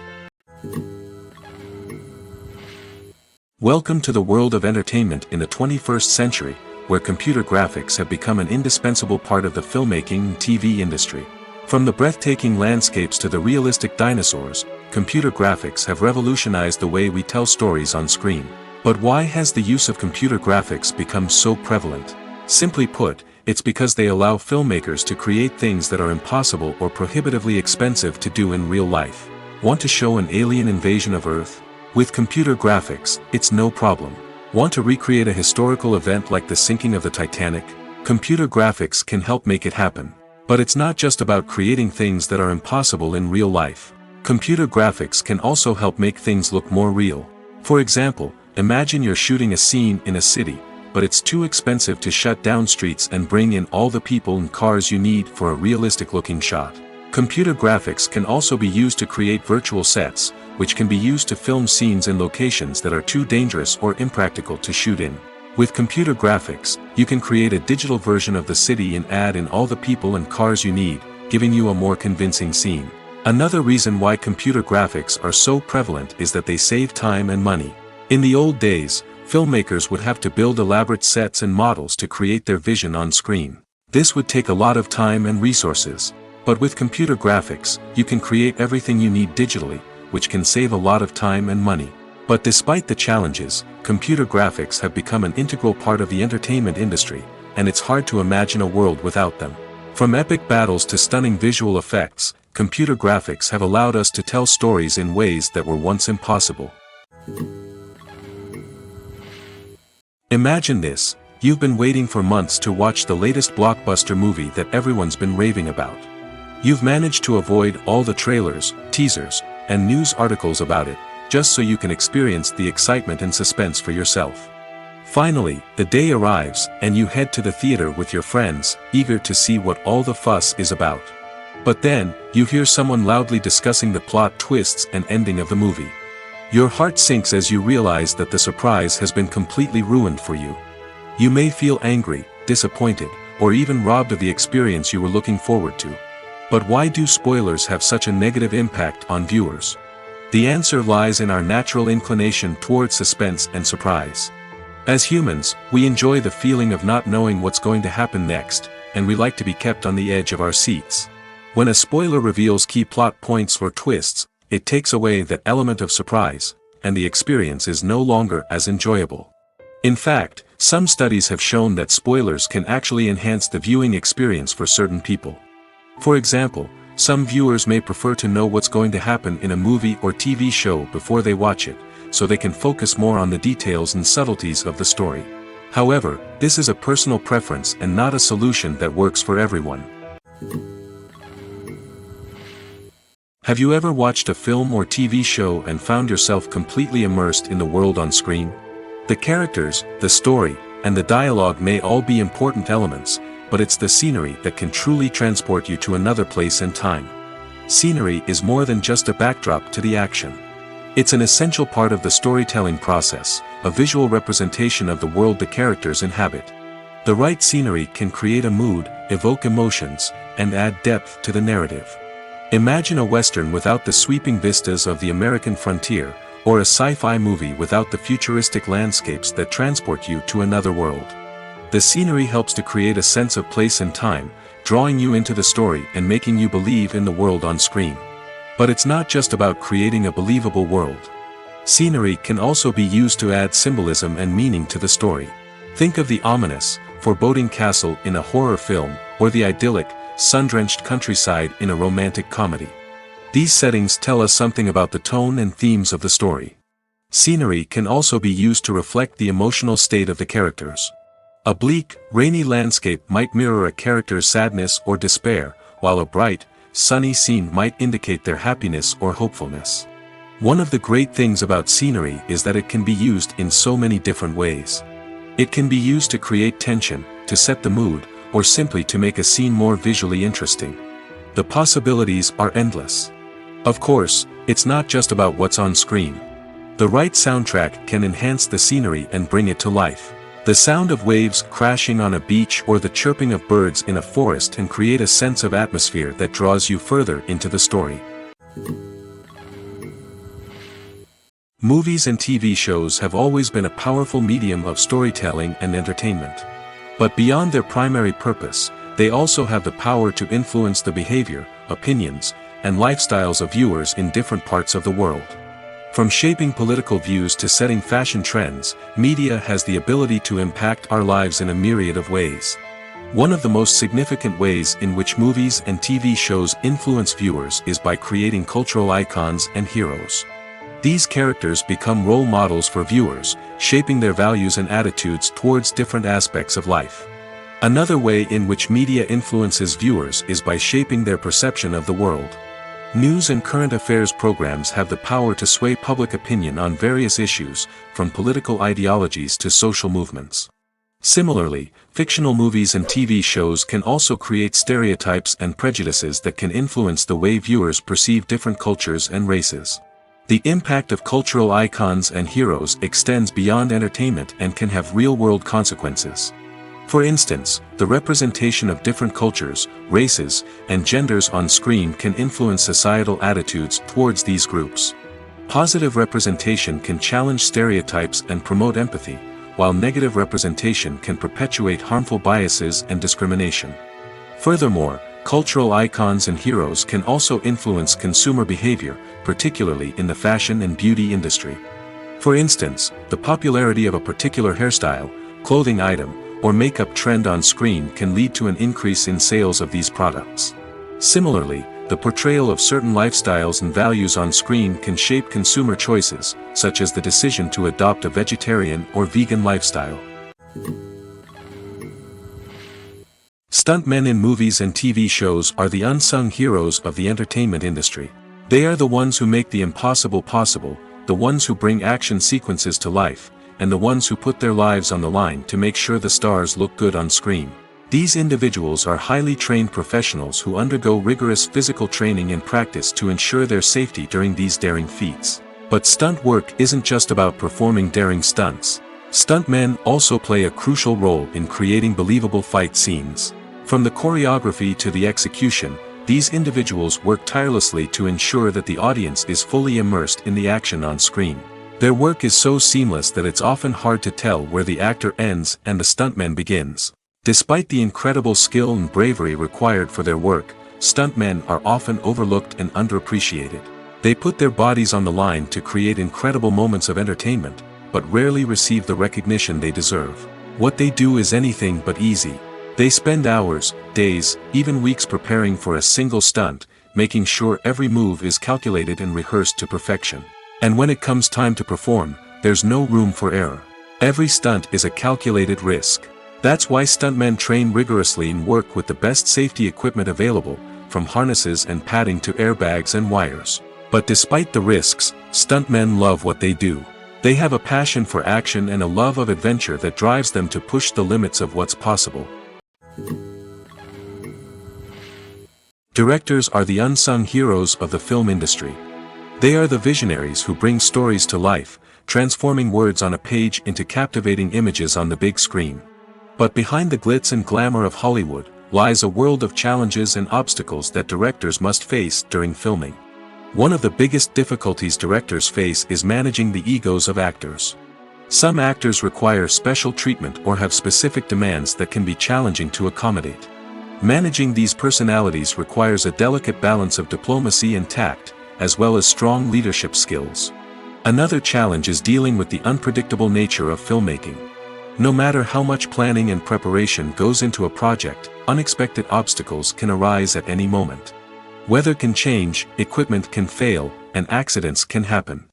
Welcome to the world of entertainment in the 21st century, where computer graphics have become an indispensable part of the filmmaking and TV industry. From the breathtaking landscapes to the realistic dinosaurs, computer graphics have revolutionized the way we tell stories on screen. But why has the use of computer graphics become so prevalent? Simply put, it's because they allow filmmakers to create things that are impossible or prohibitively expensive to do in real life. Want to show an alien invasion of Earth? With computer graphics, it's no problem. Want to recreate a historical event like the sinking of the Titanic? Computer graphics can help make it happen. But it's not just about creating things that are impossible in real life. Computer graphics can also help make things look more real. For example, imagine you're shooting a scene in a city, but it's too expensive to shut down streets and bring in all the people and cars you need for a realistic-looking shot. Computer graphics can also be used to create virtual sets, which can be used to film scenes in locations that are too dangerous or impractical to shoot in. With computer graphics, you can create a digital version of the city and add in all the people and cars you need, giving you a more convincing scene. Another reason why computer graphics are so prevalent is that they save time and money. In the old days, filmmakers would have to build elaborate sets and models to create their vision on screen. This would take a lot of time and resources. But with computer graphics, you can create everything you need digitally, which can save a lot of time and money. But despite the challenges, computer graphics have become an integral part of the entertainment industry, and it's hard to imagine a world without them. From epic battles to stunning visual effects, computer graphics have allowed us to tell stories in ways that were once impossible. Imagine this: you've been waiting for months to watch the latest blockbuster movie that everyone's been raving about. You've managed to avoid all the trailers, teasers, and news articles about it, just so you can experience the excitement and suspense for yourself. Finally, the day arrives, and you head to the theater with your friends, eager to see what all the fuss is about. But then, you hear someone loudly discussing the plot twists and ending of the movie. Your heart sinks as you realize that the surprise has been completely ruined for you. You may feel angry, disappointed, or even robbed of the experience you were looking forward to. But why do spoilers have such a negative impact on viewers? The answer lies in our natural inclination toward suspense and surprise. As humans, we enjoy the feeling of not knowing what's going to happen next, and we like to be kept on the edge of our seats. When a spoiler reveals key plot points or twists, it takes away that element of surprise, and the experience is no longer as enjoyable. In fact, some studies have shown that spoilers can actually enhance the viewing experience for certain people. For example, some viewers may prefer to know what's going to happen in a movie or TV show before they watch it, so they can focus more on the details and subtleties of the story. However, this is a personal preference and not a solution that works for everyone. Have you ever watched a film or TV show and found yourself completely immersed in the world on screen? The characters, the story, and the dialogue may all be important elements, but it's the scenery that can truly transport you to another place and time. Scenery is more than just a backdrop to the action. It's an essential part of the storytelling process, a visual representation of the world the characters inhabit. The right scenery can create a mood, evoke emotions, and add depth to the narrative. Imagine a western without the sweeping vistas of the American frontier, or a sci-fi movie without the futuristic landscapes that transport you to another world. The scenery helps to create a sense of place and time, drawing you into the story and making you believe in the world on screen. But it's not just about creating a believable world. Scenery can also be used to add symbolism and meaning to the story. Think of the ominous, foreboding castle in a horror film, or the idyllic, sun-drenched countryside in a romantic comedy. These settings tell us something about the tone and themes of the story. Scenery can also be used to reflect the emotional state of the characters. A bleak, rainy landscape might mirror a character's sadness or despair, while a bright, sunny scene might indicate their happiness or hopefulness. One of the great things about scenery is that it can be used in so many different ways. It can be used to create tension, to set the mood, or simply to make a scene more visually interesting. The possibilities are endless. Of course, it's not just about what's on screen. The right soundtrack can enhance the scenery and bring it to life. The sound of waves crashing on a beach or the chirping of birds in a forest can create a sense of atmosphere that draws you further into the story. Movies and TV shows have always been a powerful medium of storytelling and entertainment. But beyond their primary purpose, they also have the power to influence the behavior, opinions, and lifestyles of viewers in different parts of the world. From shaping political views to setting fashion trends, media has the ability to impact our lives in a myriad of ways. One of the most significant ways in which movies and TV shows influence viewers is by creating cultural icons and heroes. These characters become role models for viewers, shaping their values and attitudes towards different aspects of life. Another way in which media influences viewers is by shaping their perception of the world. News and current affairs programs have the power to sway public opinion on various issues, from political ideologies to social movements. Similarly, fictional movies and TV shows can also create stereotypes and prejudices that can influence the way viewers perceive different cultures and races. The impact of cultural icons and heroes extends beyond entertainment and can have real-world consequences. For instance, the representation of different cultures, races, and genders on screen can influence societal attitudes towards these groups. Positive representation can challenge stereotypes and promote empathy, while negative representation can perpetuate harmful biases and discrimination. Furthermore, cultural icons and heroes can also influence consumer behavior, particularly in the fashion and beauty industry. For instance, the popularity of a particular hairstyle, clothing item, or makeup trend on screen can lead to an increase in sales of these products. Similarly, the portrayal of certain lifestyles and values on screen can shape consumer choices, such as the decision to adopt a vegetarian or vegan lifestyle. Stuntmen in movies and TV shows are the unsung heroes of the entertainment industry. They are the ones who make the impossible possible, the ones who bring action sequences to life, and the ones who put their lives on the line to make sure the stars look good on screen. These individuals are highly trained professionals who undergo rigorous physical training and practice to ensure their safety during these daring feats. But stunt work isn't just about performing daring stunts. Stuntmen also play a crucial role in creating believable fight scenes. From the choreography to the execution, these individuals work tirelessly to ensure that the audience is fully immersed in the action on screen. Their work is so seamless that it's often hard to tell where the actor ends and the stuntman begins. Despite the incredible skill and bravery required for their work, stuntmen are often overlooked and underappreciated. They put their bodies on the line to create incredible moments of entertainment, but rarely receive the recognition they deserve. What they do is anything but easy. They spend hours, days, even weeks preparing for a single stunt, making sure every move is calculated and rehearsed to perfection. And when it comes time to perform, there's no room for error. Every stunt is a calculated risk. That's why stuntmen train rigorously and work with the best safety equipment available, from harnesses and padding to airbags and wires. But despite the risks, stuntmen love what they do. They have a passion for action and a love of adventure that drives them to push the limits of what's possible. Directors are the unsung heroes of the film industry. They are the visionaries who bring stories to life, transforming words on a page into captivating images on the big screen. But behind the glitz and glamour of Hollywood, lies a world of challenges and obstacles that directors must face during filming. One of the biggest difficulties directors face is managing the egos of actors. Some actors require special treatment or have specific demands that can be challenging to accommodate. Managing these personalities requires a delicate balance of diplomacy and tact, as well as strong leadership skills. Another challenge is dealing with the unpredictable nature of filmmaking. No matter how much planning and preparation goes into a project, unexpected obstacles can arise at any moment. Weather can change, equipment can fail, and accidents can happen.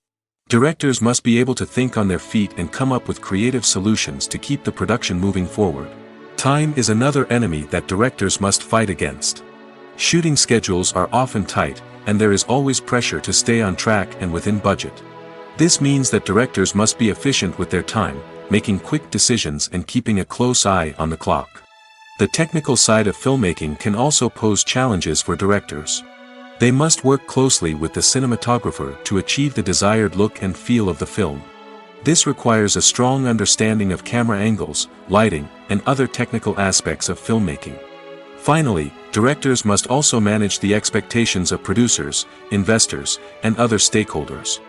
Directors must be able to think on their feet and come up with creative solutions to keep the production moving forward. Time is another enemy that directors must fight against. Shooting schedules are often tight, and there is always pressure to stay on track and within budget. This means that directors must be efficient with their time, making quick decisions and keeping a close eye on the clock. The technical side of filmmaking can also pose challenges for directors. They must work closely with the cinematographer to achieve the desired look and feel of the film. This requires a strong understanding of camera angles, lighting, and other technical aspects of filmmaking. Finally, directors must also manage the expectations of producers, investors, and other stakeholders.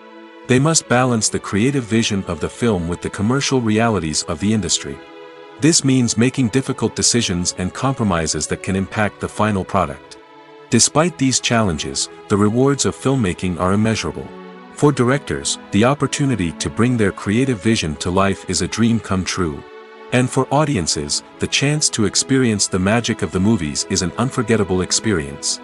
They must balance the creative vision of the film with the commercial realities of the industry. This means making difficult decisions and compromises that can impact the final product. Despite these challenges, the rewards of filmmaking are immeasurable. For directors, the opportunity to bring their creative vision to life is a dream come true. And for audiences, the chance to experience the magic of the movies is an unforgettable experience.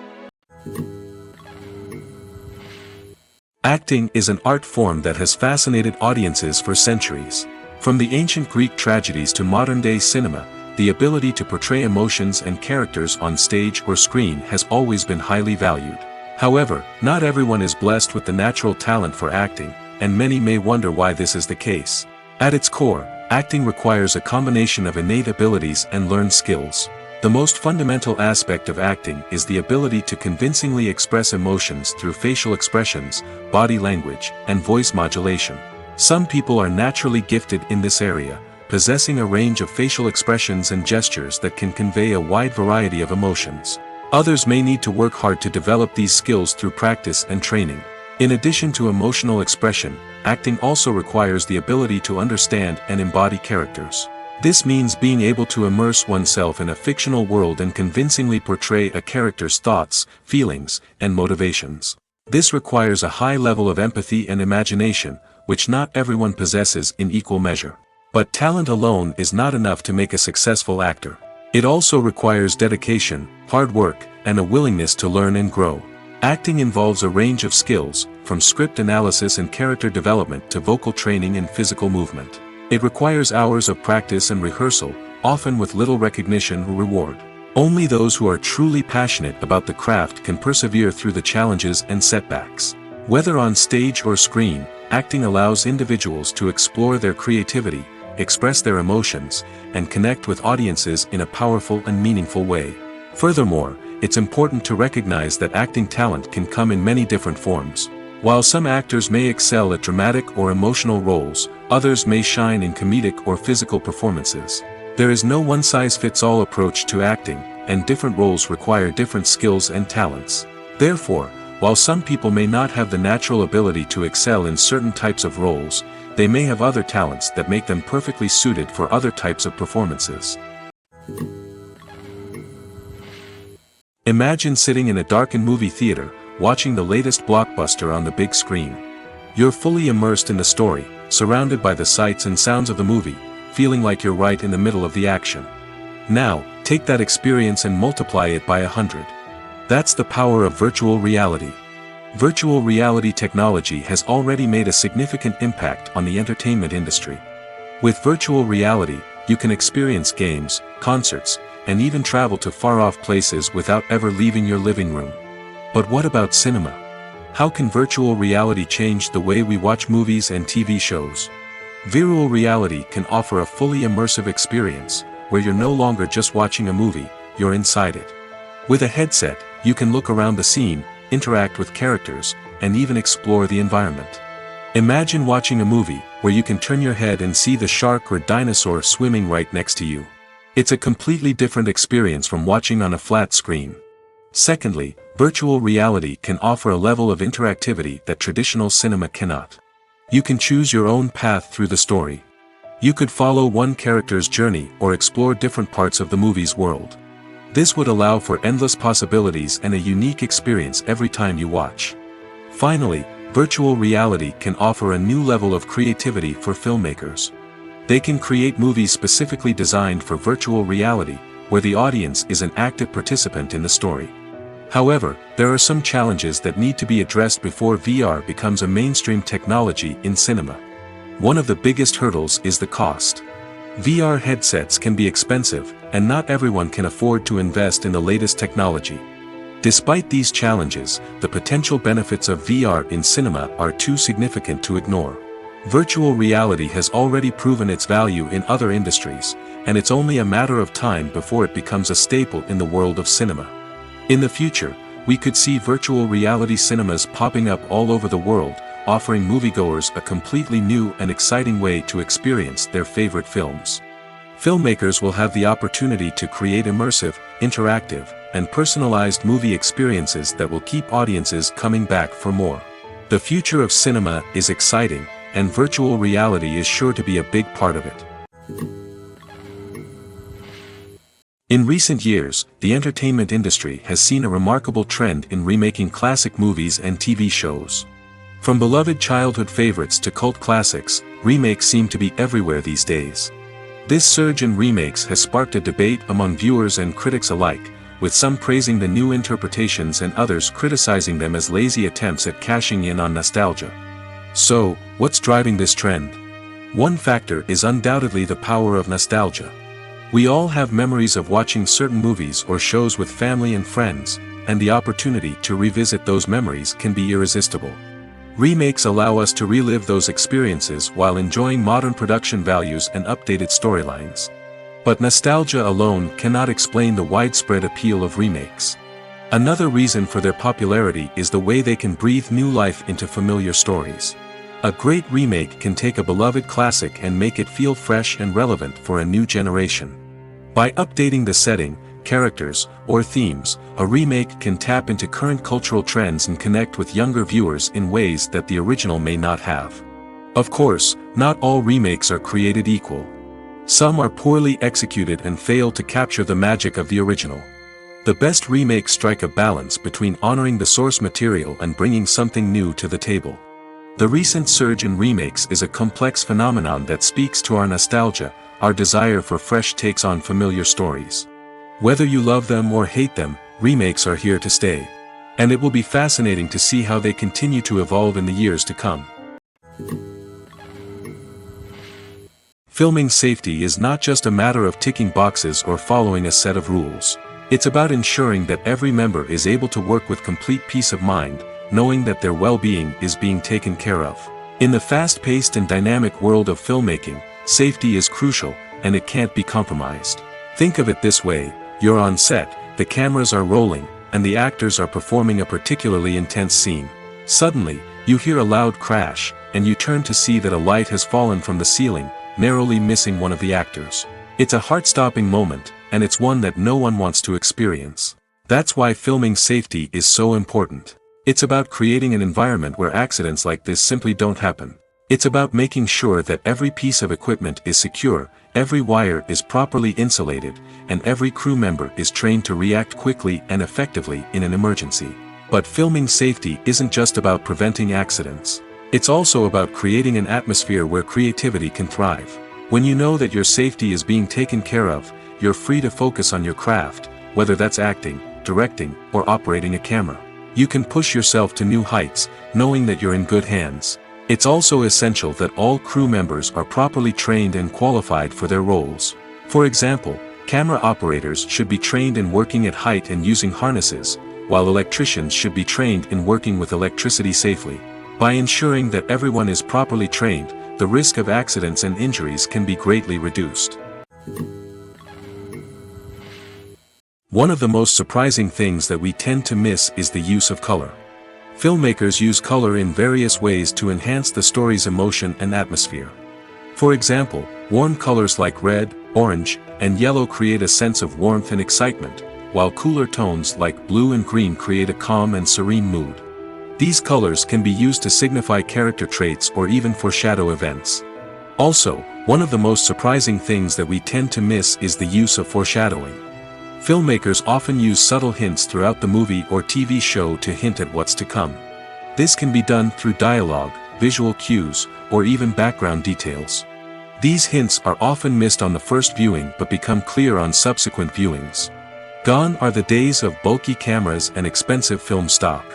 Acting is an art form that has fascinated audiences for centuries. From the ancient Greek tragedies to modern-day cinema, the ability to portray emotions and characters on stage or screen has always been highly valued. However, not everyone is blessed with the natural talent for acting, and many may wonder why this is the case. At its core, acting requires a combination of innate abilities and learned skills. The most fundamental aspect of acting is the ability to convincingly express emotions through facial expressions, body language, and voice modulation. Some people are naturally gifted in this area, possessing a range of facial expressions and gestures that can convey a wide variety of emotions. Others may need to work hard to develop these skills through practice and training. In addition to emotional expression, acting also requires the ability to understand and embody characters. This means being able to immerse oneself in a fictional world and convincingly portray a character's thoughts, feelings, and motivations. This requires a high level of empathy and imagination, which not everyone possesses in equal measure. But talent alone is not enough to make a successful actor. It also requires dedication, hard work, and a willingness to learn and grow. Acting involves a range of skills, from script analysis and character development to vocal training and physical movement. It requires hours of practice and rehearsal, often with little recognition or reward. Only those who are truly passionate about the craft can persevere through the challenges and setbacks. Whether on stage or screen, acting allows individuals to explore their creativity, express their emotions, and connect with audiences in a powerful and meaningful way. Furthermore, it's important to recognize that acting talent can come in many different forms. While some actors may excel at dramatic or emotional roles, others may shine in comedic or physical performances. There is no one-size-fits-all approach to acting, and different roles require different skills and talents. Therefore, while some people may not have the natural ability to excel in certain types of roles, they may have other talents that make them perfectly suited for other types of performances. Imagine sitting in a darkened movie theater, watching the latest blockbuster on the big screen. You're fully immersed in the story, surrounded by the sights and sounds of the movie, feeling like you're right in the middle of the action. Now, take that experience and multiply it by 100. That's the power of virtual reality. Virtual reality technology has already made a significant impact on the entertainment industry. With virtual reality, you can experience games, concerts, and even travel to far-off places without ever leaving your living room. But what about cinema? How can virtual reality change the way we watch movies and TV shows? Virtual reality can offer a fully immersive experience, where you're no longer just watching a movie, you're inside it. With a headset, you can look around the scene, interact with characters, and even explore the environment. Imagine watching a movie where you can turn your head and see the shark or dinosaur swimming right next to you. It's a completely different experience from watching on a flat screen. Secondly, virtual reality can offer a level of interactivity that traditional cinema cannot. You can choose your own path through the story. You could follow one character's journey or explore different parts of the movie's world. This would allow for endless possibilities and a unique experience every time you watch. Finally, virtual reality can offer a new level of creativity for filmmakers. They can create movies specifically designed for virtual reality, where the audience is an active participant in the story. However, there are some challenges that need to be addressed before VR becomes a mainstream technology in cinema. One of the biggest hurdles is the cost. VR headsets can be expensive, and not everyone can afford to invest in the latest technology. Despite these challenges, the potential benefits of VR in cinema are too significant to ignore. Virtual reality has already proven its value in other industries, and it's only a matter of time before it becomes a staple in the world of cinema. In the future, we could see virtual reality cinemas popping up all over the world, offering moviegoers a completely new and exciting way to experience their favorite films. Filmmakers will have the opportunity to create immersive, interactive, and personalized movie experiences that will keep audiences coming back for more. The future of cinema is exciting, and virtual reality is sure to be a big part of it. In recent years, the entertainment industry has seen a remarkable trend in remaking classic movies and TV shows. From beloved childhood favorites to cult classics, remakes seem to be everywhere these days. This surge in remakes has sparked a debate among viewers and critics alike, with some praising the new interpretations and others criticizing them as lazy attempts at cashing in on nostalgia. So, what's driving this trend? One factor is undoubtedly the power of nostalgia. We all have memories of watching certain movies or shows with family and friends, and the opportunity to revisit those memories can be irresistible. Remakes allow us to relive those experiences while enjoying modern production values and updated storylines. But nostalgia alone cannot explain the widespread appeal of remakes. Another reason for their popularity is the way they can breathe new life into familiar stories. A great remake can take a beloved classic and make it feel fresh and relevant for a new generation. By updating the setting, characters, or themes, a remake can tap into current cultural trends and connect with younger viewers in ways that the original may not have. Of course, not all remakes are created equal. Some are poorly executed and fail to capture the magic of the original. The best remakes strike a balance between honoring the source material and bringing something new to the table. The recent surge in remakes is a complex phenomenon that speaks to our nostalgia, our desire for fresh takes on familiar stories. Whether you love them or hate them, remakes are here to stay. And it will be fascinating to see how they continue to evolve in the years to come. Filming safety is not just a matter of ticking boxes or following a set of rules. It's about ensuring that every member is able to work with complete peace of mind, knowing that their well-being is being taken care of. In the fast-paced and dynamic world of filmmaking, safety is crucial, and it can't be compromised. Think of it this way: you're on set, the cameras are rolling, and the actors are performing a particularly intense scene. Suddenly, you hear a loud crash, and you turn to see that a light has fallen from the ceiling, narrowly missing one of the actors. It's a heart-stopping moment, and it's one that no one wants to experience. That's why filming safety is so important. It's about creating an environment where accidents like this simply don't happen. It's about making sure that every piece of equipment is secure, every wire is properly insulated, and every crew member is trained to react quickly and effectively in an emergency. But filming safety isn't just about preventing accidents. It's also about creating an atmosphere where creativity can thrive. When you know that your safety is being taken care of, you're free to focus on your craft, whether that's acting, directing, or operating a camera. You can push yourself to new heights, knowing that you're in good hands. It's also essential that all crew members are properly trained and qualified for their roles. For example, camera operators should be trained in working at height and using harnesses, while electricians should be trained in working with electricity safely. By ensuring that everyone is properly trained, the risk of accidents and injuries can be greatly reduced. One of the most surprising things that we tend to miss is the use of color. Filmmakers use color in various ways to enhance the story's emotion and atmosphere. For example, warm colors like red, orange, and yellow create a sense of warmth and excitement, while cooler tones like blue and green create a calm and serene mood. These colors can be used to signify character traits or even foreshadow events. Also, one of the most surprising things that we tend to miss is the use of foreshadowing. Filmmakers often use subtle hints throughout the movie or TV show to hint at what's to come. This can be done through dialogue, visual cues, or even background details. These hints are often missed on the first viewing but become clear on subsequent viewings. Gone are the days of bulky cameras and expensive film stock.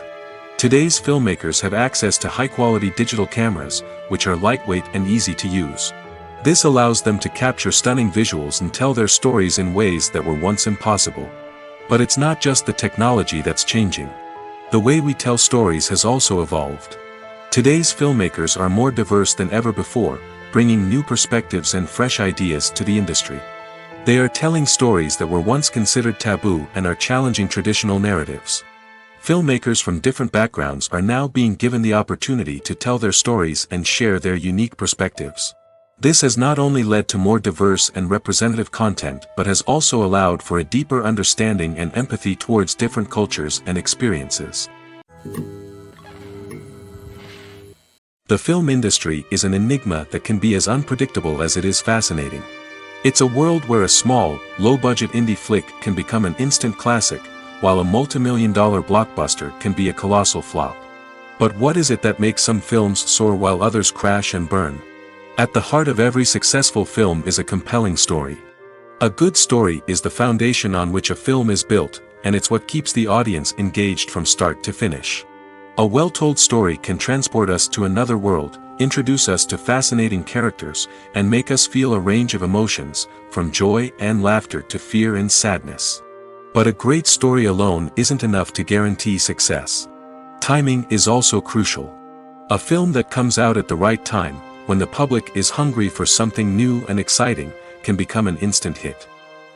Today's filmmakers have access to high-quality digital cameras, which are lightweight and easy to use. This allows them to capture stunning visuals and tell their stories in ways that were once impossible. But it's not just the technology that's changing. The way we tell stories has also evolved. Today's filmmakers are more diverse than ever before, bringing new perspectives and fresh ideas to the industry. They are telling stories that were once considered taboo and are challenging traditional narratives. Filmmakers from different backgrounds are now being given the opportunity to tell their stories and share their unique perspectives. This has not only led to more diverse and representative content but has also allowed for a deeper understanding and empathy towards different cultures and experiences. The film industry is an enigma that can be as unpredictable as it is fascinating. It's a world where a small, low-budget indie flick can become an instant classic, while a multi-million-dollar blockbuster can be a colossal flop. But what is it that makes some films soar while others crash and burn? At the heart of every successful film is a compelling story. A good story is the foundation on which a film is built, and it's what keeps the audience engaged from start to finish. A well-told story can transport us to another world, introduce us to fascinating characters, and make us feel a range of emotions, from joy and laughter to fear and sadness. But a great story alone isn't enough to guarantee success. Timing is also crucial. A film that comes out at the right time, when the public is hungry for something new and exciting, can become an instant hit.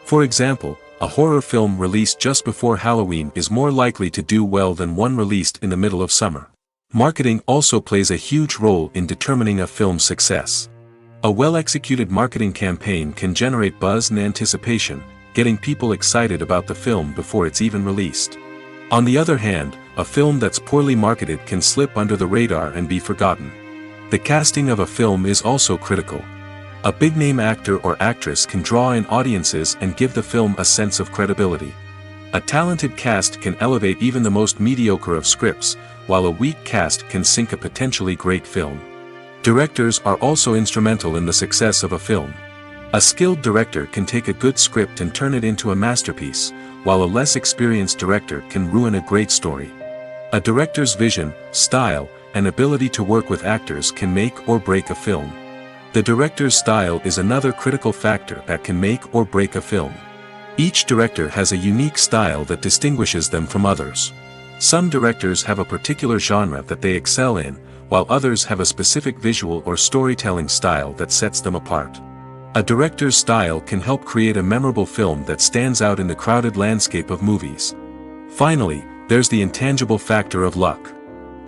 For example, a horror film released just before Halloween is more likely to do well than one released in the middle of summer. Marketing also plays a huge role in determining a film's success. A well-executed marketing campaign can generate buzz and anticipation, getting people excited about the film before it's even released. On the other hand, a film that's poorly marketed can slip under the radar and be forgotten. The casting of a film is also critical. A big-name actor or actress can draw in audiences and give the film a sense of credibility. A talented cast can elevate even the most mediocre of scripts, while a weak cast can sink a potentially great film. Directors are also instrumental in the success of a film. A skilled director can take a good script and turn it into a masterpiece, while a less experienced director can ruin a great story. A director's vision, style, and ability to work with actors can make or break a film. The director's style is another critical factor that can make or break a film. Each director has a unique style that distinguishes them from others. Some directors have a particular genre that they excel in, while others have a specific visual or storytelling style that sets them apart. A director's style can help create a memorable film that stands out in the crowded landscape of movies. Finally, there's the intangible factor of luck.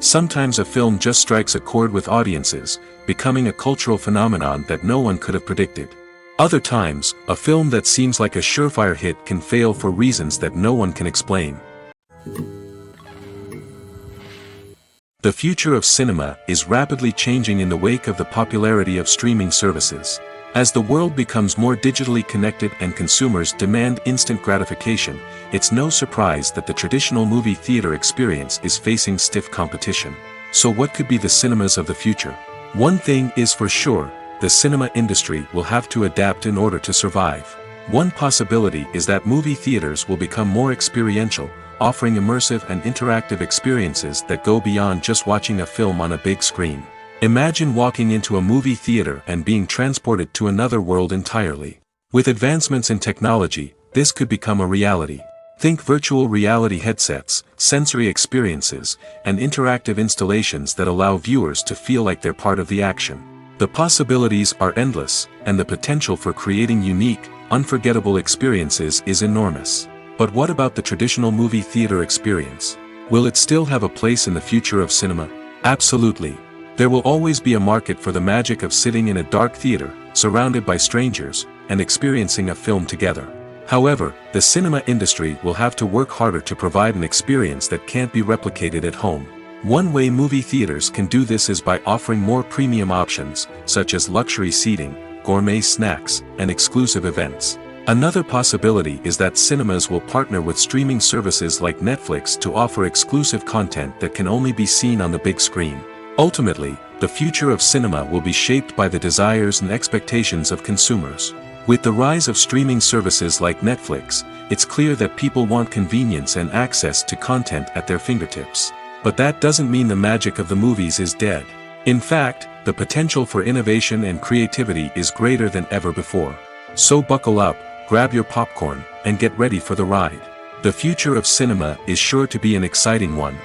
Sometimes a film just strikes a chord with audiences, becoming a cultural phenomenon that no one could have predicted. Other times, a film that seems like a surefire hit can fail for reasons that no one can explain. The future of cinema is rapidly changing in the wake of the popularity of streaming services. As the world becomes more digitally connected and consumers demand instant gratification, it's no surprise that the traditional movie theater experience is facing stiff competition. So what could be the cinemas of the future? One thing is for sure, the cinema industry will have to adapt in order to survive. One possibility is that movie theaters will become more experiential, offering immersive and interactive experiences that go beyond just watching a film on a big screen. Imagine walking into a movie theater and being transported to another world entirely. With advancements in technology, this could become a reality. Think virtual reality headsets, sensory experiences, and interactive installations that allow viewers to feel like they're part of the action. The possibilities are endless, and the potential for creating unique, unforgettable experiences is enormous. But what about the traditional movie theater experience? Will it still have a place in the future of cinema? Absolutely. There will always be a market for the magic of sitting in a dark theater, surrounded by strangers, and experiencing a film together. However, the cinema industry will have to work harder to provide an experience that can't be replicated at home. One way movie theaters can do this is by offering more premium options, such as luxury seating, gourmet snacks, and exclusive events. Another possibility is that cinemas will partner with streaming services like Netflix to offer exclusive content that can only be seen on the big screen. Ultimately, the future of cinema will be shaped by the desires and expectations of consumers. With the rise of streaming services like Netflix, it's clear that people want convenience and access to content at their fingertips. But that doesn't mean the magic of the movies is dead. In fact, the potential for innovation and creativity is greater than ever before. So buckle up, grab your popcorn, and get ready for the ride. The future of cinema is sure to be an exciting one.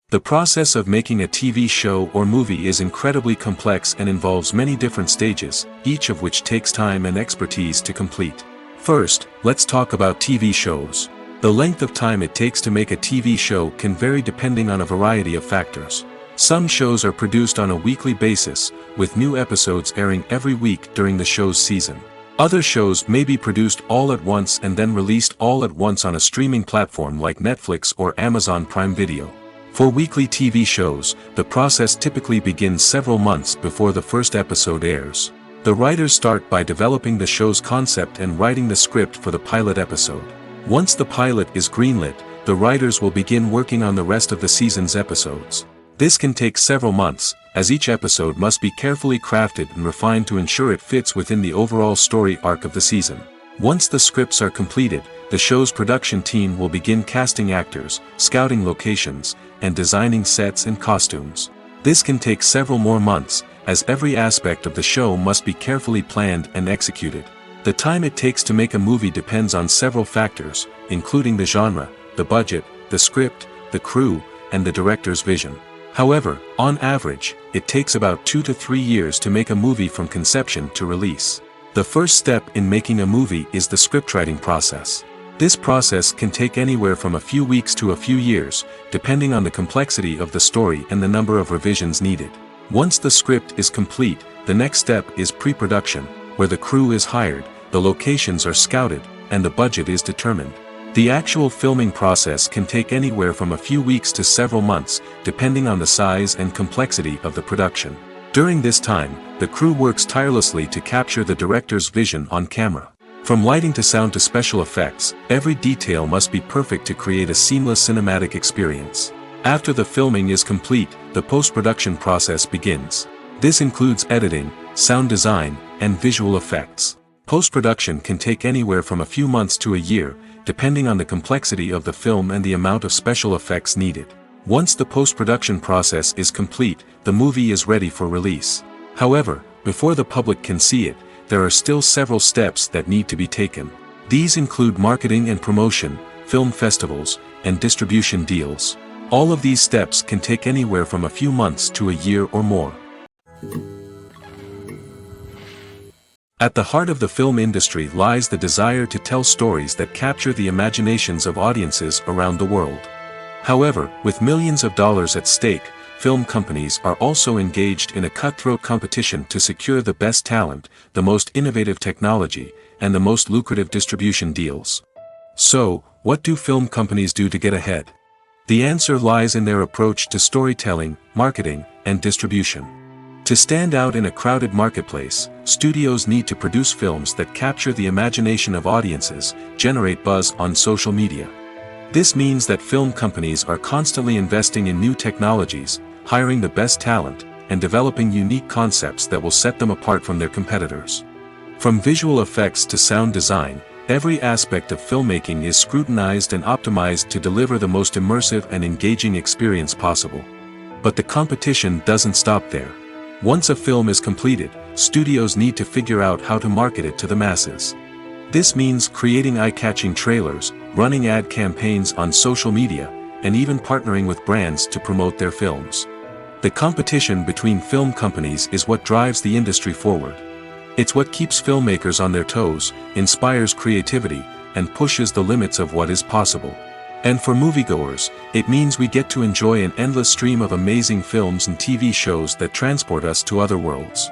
The process of making a TV show or movie is incredibly complex and involves many different stages, each of which takes time and expertise to complete. First, let's talk about TV shows. The length of time it takes to make a TV show can vary depending on a variety of factors. Some shows are produced on a weekly basis, with new episodes airing every week during the show's season. Other shows may be produced all at once and then released all at once on a streaming platform like Netflix or Amazon Prime Video. For weekly TV shows, the process typically begins several months before the first episode airs. The writers start by developing the show's concept and writing the script for the pilot episode. Once the pilot is greenlit, the writers will begin working on the rest of the season's episodes. This can take several months, as each episode must be carefully crafted and refined to ensure it fits within the overall story arc of the season. Once the scripts are completed, the show's production team will begin casting actors, scouting locations, and designing sets and costumes. This can take several more months, as every aspect of the show must be carefully planned and executed. The time it takes to make a movie depends on several factors, including the genre, the budget, the script, the crew, and the director's vision. However, on average, it takes about 2 to 3 years to make a movie from conception to release. The first step in making a movie is the scriptwriting process. This process can take anywhere from a few weeks to a few years, depending on the complexity of the story and the number of revisions needed. Once the script is complete, the next step is pre-production, where the crew is hired, the locations are scouted, and the budget is determined. The actual filming process can take anywhere from a few weeks to several months, depending on the size and complexity of the production. During this time, the crew works tirelessly to capture the director's vision on camera. From lighting to sound to special effects, every detail must be perfect to create a seamless cinematic experience. After the filming is complete, the post-production process begins. This includes editing, sound design, and visual effects. Post-production can take anywhere from a few months to a year, depending on the complexity of the film and the amount of special effects needed. Once the post-production process is complete, the movie is ready for release. However, before the public can see it, there are still several steps that need to be taken. These include marketing and promotion, film festivals, and distribution deals. All of these steps can take anywhere from a few months to a year or more. At the heart of the film industry lies the desire to tell stories that capture the imaginations of audiences around the world. However, with millions of dollars at stake, film companies are also engaged in a cutthroat competition to secure the best talent, the most innovative technology, and the most lucrative distribution deals. So, what do film companies do to get ahead? The answer lies in their approach to storytelling, marketing, and distribution. To stand out in a crowded marketplace, studios need to produce films that capture the imagination of audiences, generate buzz on social media. This means that film companies are constantly investing in new technologies, hiring the best talent, and developing unique concepts that will set them apart from their competitors. From visual effects to sound design, every aspect of filmmaking is scrutinized and optimized to deliver the most immersive and engaging experience possible. But the competition doesn't stop there. Once a film is completed, studios need to figure out how to market it to the masses. This means creating eye-catching trailers, running ad campaigns on social media, and even partnering with brands to promote their films. The competition between film companies is what drives the industry forward. It's what keeps filmmakers on their toes, inspires creativity, and pushes the limits of what is possible. And for moviegoers, it means we get to enjoy an endless stream of amazing films and TV shows that transport us to other worlds.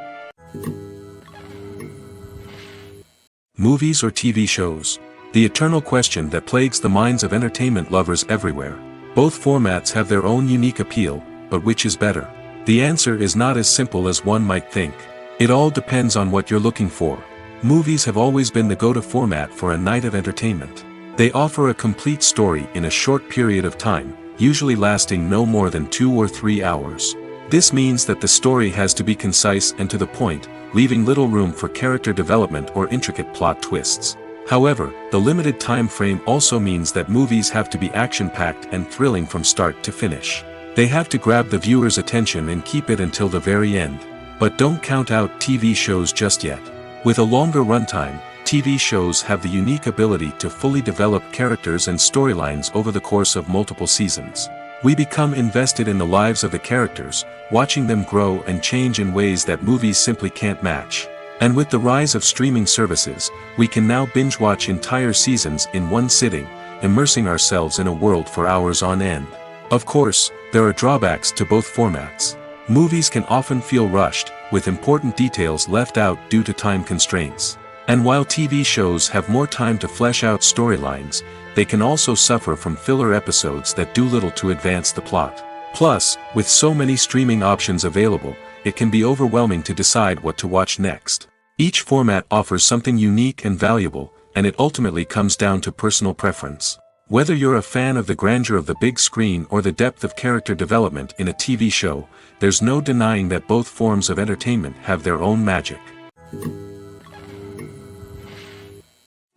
movies or TV shows? The eternal question that plagues the minds of entertainment lovers everywhere. Both formats have their own unique appeal, but which is better? The answer is not as simple as one might think. It all depends on what you're looking for. Movies have always been the go-to format for a night of entertainment. They offer a complete story in a short period of time, usually lasting no more than 2 or 3 hours. This means that the story has to be concise and to the point, leaving little room for character development or intricate plot twists. However, the limited time frame also means that movies have to be action-packed and thrilling from start to finish. They have to grab the viewer's attention and keep it until the very end. But don't count out TV shows just yet. With a longer runtime, TV shows have the unique ability to fully develop characters and storylines over the course of multiple seasons. We become invested in the lives of the characters, watching them grow and change in ways that movies simply can't match. And with the rise of streaming services, we can now binge-watch entire seasons in one sitting, immersing ourselves in a world for hours on end. Of course, there are drawbacks to both formats. Movies can often feel rushed, with important details left out due to time constraints. And while TV shows have more time to flesh out storylines, they can also suffer from filler episodes that do little to advance the plot. Plus, with so many streaming options available, it can be overwhelming to decide what to watch next. Each format offers something unique and valuable, and it ultimately comes down to personal preference. Whether you're a fan of the grandeur of the big screen or the depth of character development in a TV show, there's no denying that both forms of entertainment have their own magic.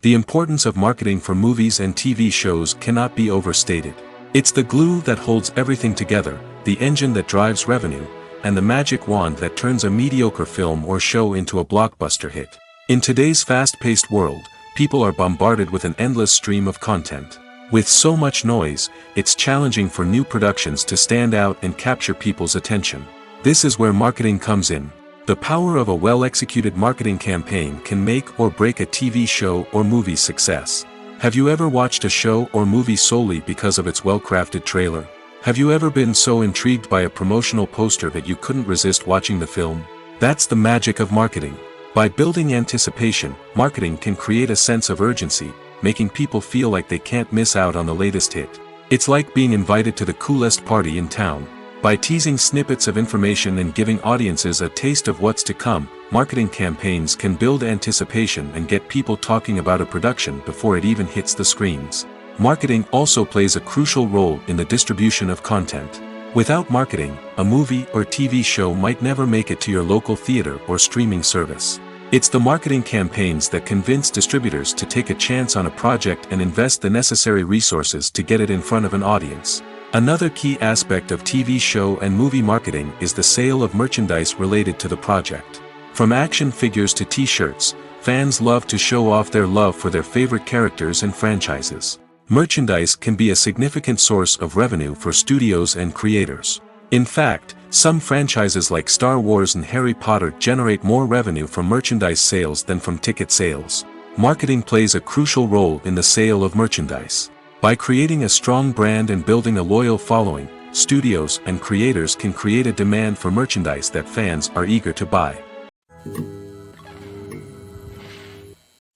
The importance of marketing for movies and TV shows cannot be overstated. It's the glue that holds everything together, the engine that drives revenue, and the magic wand that turns a mediocre film or show into a blockbuster hit. In today's fast-paced world, people are bombarded with an endless stream of content. With so much noise, it's challenging for new productions to stand out and capture people's attention. This is where marketing comes in. The power of a well-executed marketing campaign can make or break a TV show or movie's success. Have you ever watched a show or movie solely because of its well-crafted trailer? Have you ever been so intrigued by a promotional poster that you couldn't resist watching the film? That's the magic of marketing. By building anticipation, marketing can create a sense of urgency, making people feel like they can't miss out on the latest hit. It's like being invited to the coolest party in town. By teasing snippets of information and giving audiences a taste of what's to come, marketing campaigns can build anticipation and get people talking about a production before it even hits the screens. Marketing also plays a crucial role in the distribution of content. Without marketing, a movie or TV show might never make it to your local theater or streaming service. It's the marketing campaigns that convince distributors to take a chance on a project and invest the necessary resources to get it in front of an audience. Another key aspect of TV show and movie marketing is the sale of merchandise related to the project. From action figures to t-shirts, fans love to show off their love for their favorite characters and franchises. Merchandise can be a significant source of revenue for studios and creators. In fact, some franchises like Star Wars and Harry Potter generate more revenue from merchandise sales than from ticket sales. Marketing plays a crucial role in the sale of merchandise. By creating a strong brand and building a loyal following, studios and creators can create a demand for merchandise that fans are eager to buy.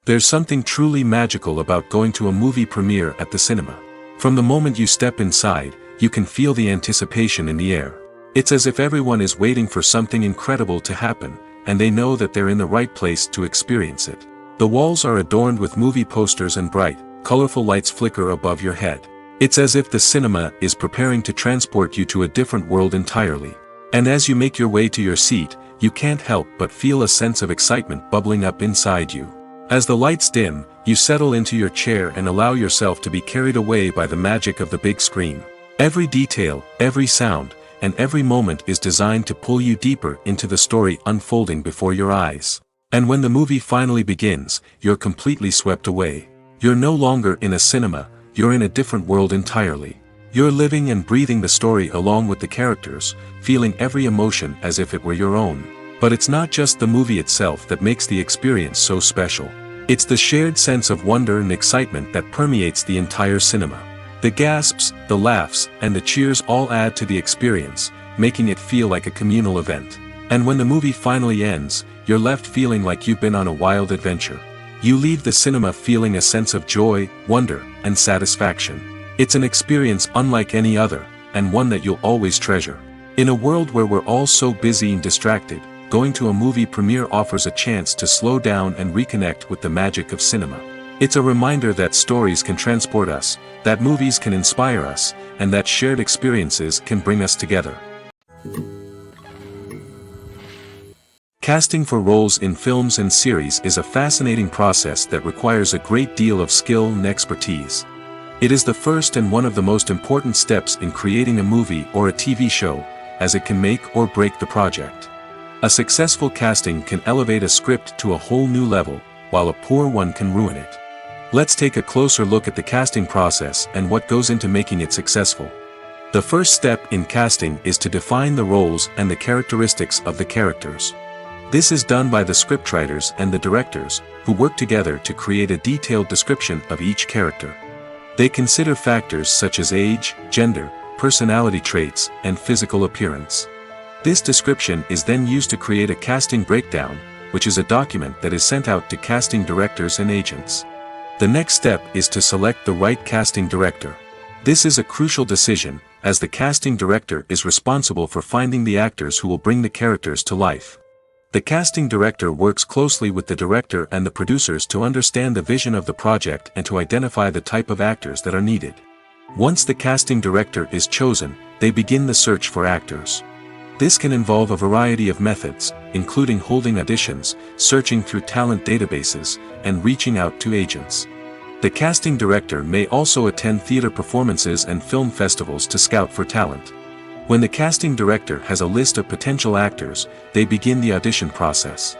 There's something truly magical about going to a movie premiere at the cinema. From the moment you step inside, you can feel the anticipation in the air. It's as if everyone is waiting for something incredible to happen, and they know that they're in the right place to experience it. The walls are adorned with movie posters and bright, colorful lights flicker above your head. It's as if the cinema is preparing to transport you to a different world entirely. And as you make your way to your seat, you can't help but feel a sense of excitement bubbling up inside you. As the lights dim, you settle into your chair and allow yourself to be carried away by the magic of the big screen. Every detail, every sound, and every moment is designed to pull you deeper into the story unfolding before your eyes. And when the movie finally begins, you're completely swept away. You're no longer in a cinema, you're in a different world entirely. You're living and breathing the story along with the characters, feeling every emotion as if it were your own. But it's not just the movie itself that makes the experience so special. It's the shared sense of wonder and excitement that permeates the entire cinema. The gasps, the laughs, and the cheers all add to the experience, making it feel like a communal event. And when the movie finally ends, you're left feeling like you've been on a wild adventure. You leave the cinema feeling a sense of joy, wonder, and satisfaction. It's an experience unlike any other, and one that you'll always treasure. In a world where we're all so busy and distracted, going to a movie premiere offers a chance to slow down and reconnect with the magic of cinema. It's a reminder that stories can transport us, that movies can inspire us, and that shared experiences can bring us together. Casting for roles in films and series is a fascinating process that requires a great deal of skill and expertise. It is the first and one of the most important steps in creating a movie or a TV show, as it can make or break the project. A successful casting can elevate a script to a whole new level, while a poor one can ruin it. Let's take a closer look at the casting process and what goes into making it successful. The first step in casting is to define the roles and the characteristics of the characters. This is done by the scriptwriters and the directors, who work together to create a detailed description of each character. They consider factors such as age, gender, personality traits, and physical appearance. This description is then used to create a casting breakdown, which is a document that is sent out to casting directors and agents. The next step is to select the right casting director. This is a crucial decision, as the casting director is responsible for finding the actors who will bring the characters to life. The casting director works closely with the director and the producers to understand the vision of the project and to identify the type of actors that are needed. Once the casting director is chosen, they begin the search for actors. This can involve a variety of methods, including holding auditions, searching through talent databases, and reaching out to agents. The casting director may also attend theater performances and film festivals to scout for talent. When the casting director has a list of potential actors, they begin the audition process.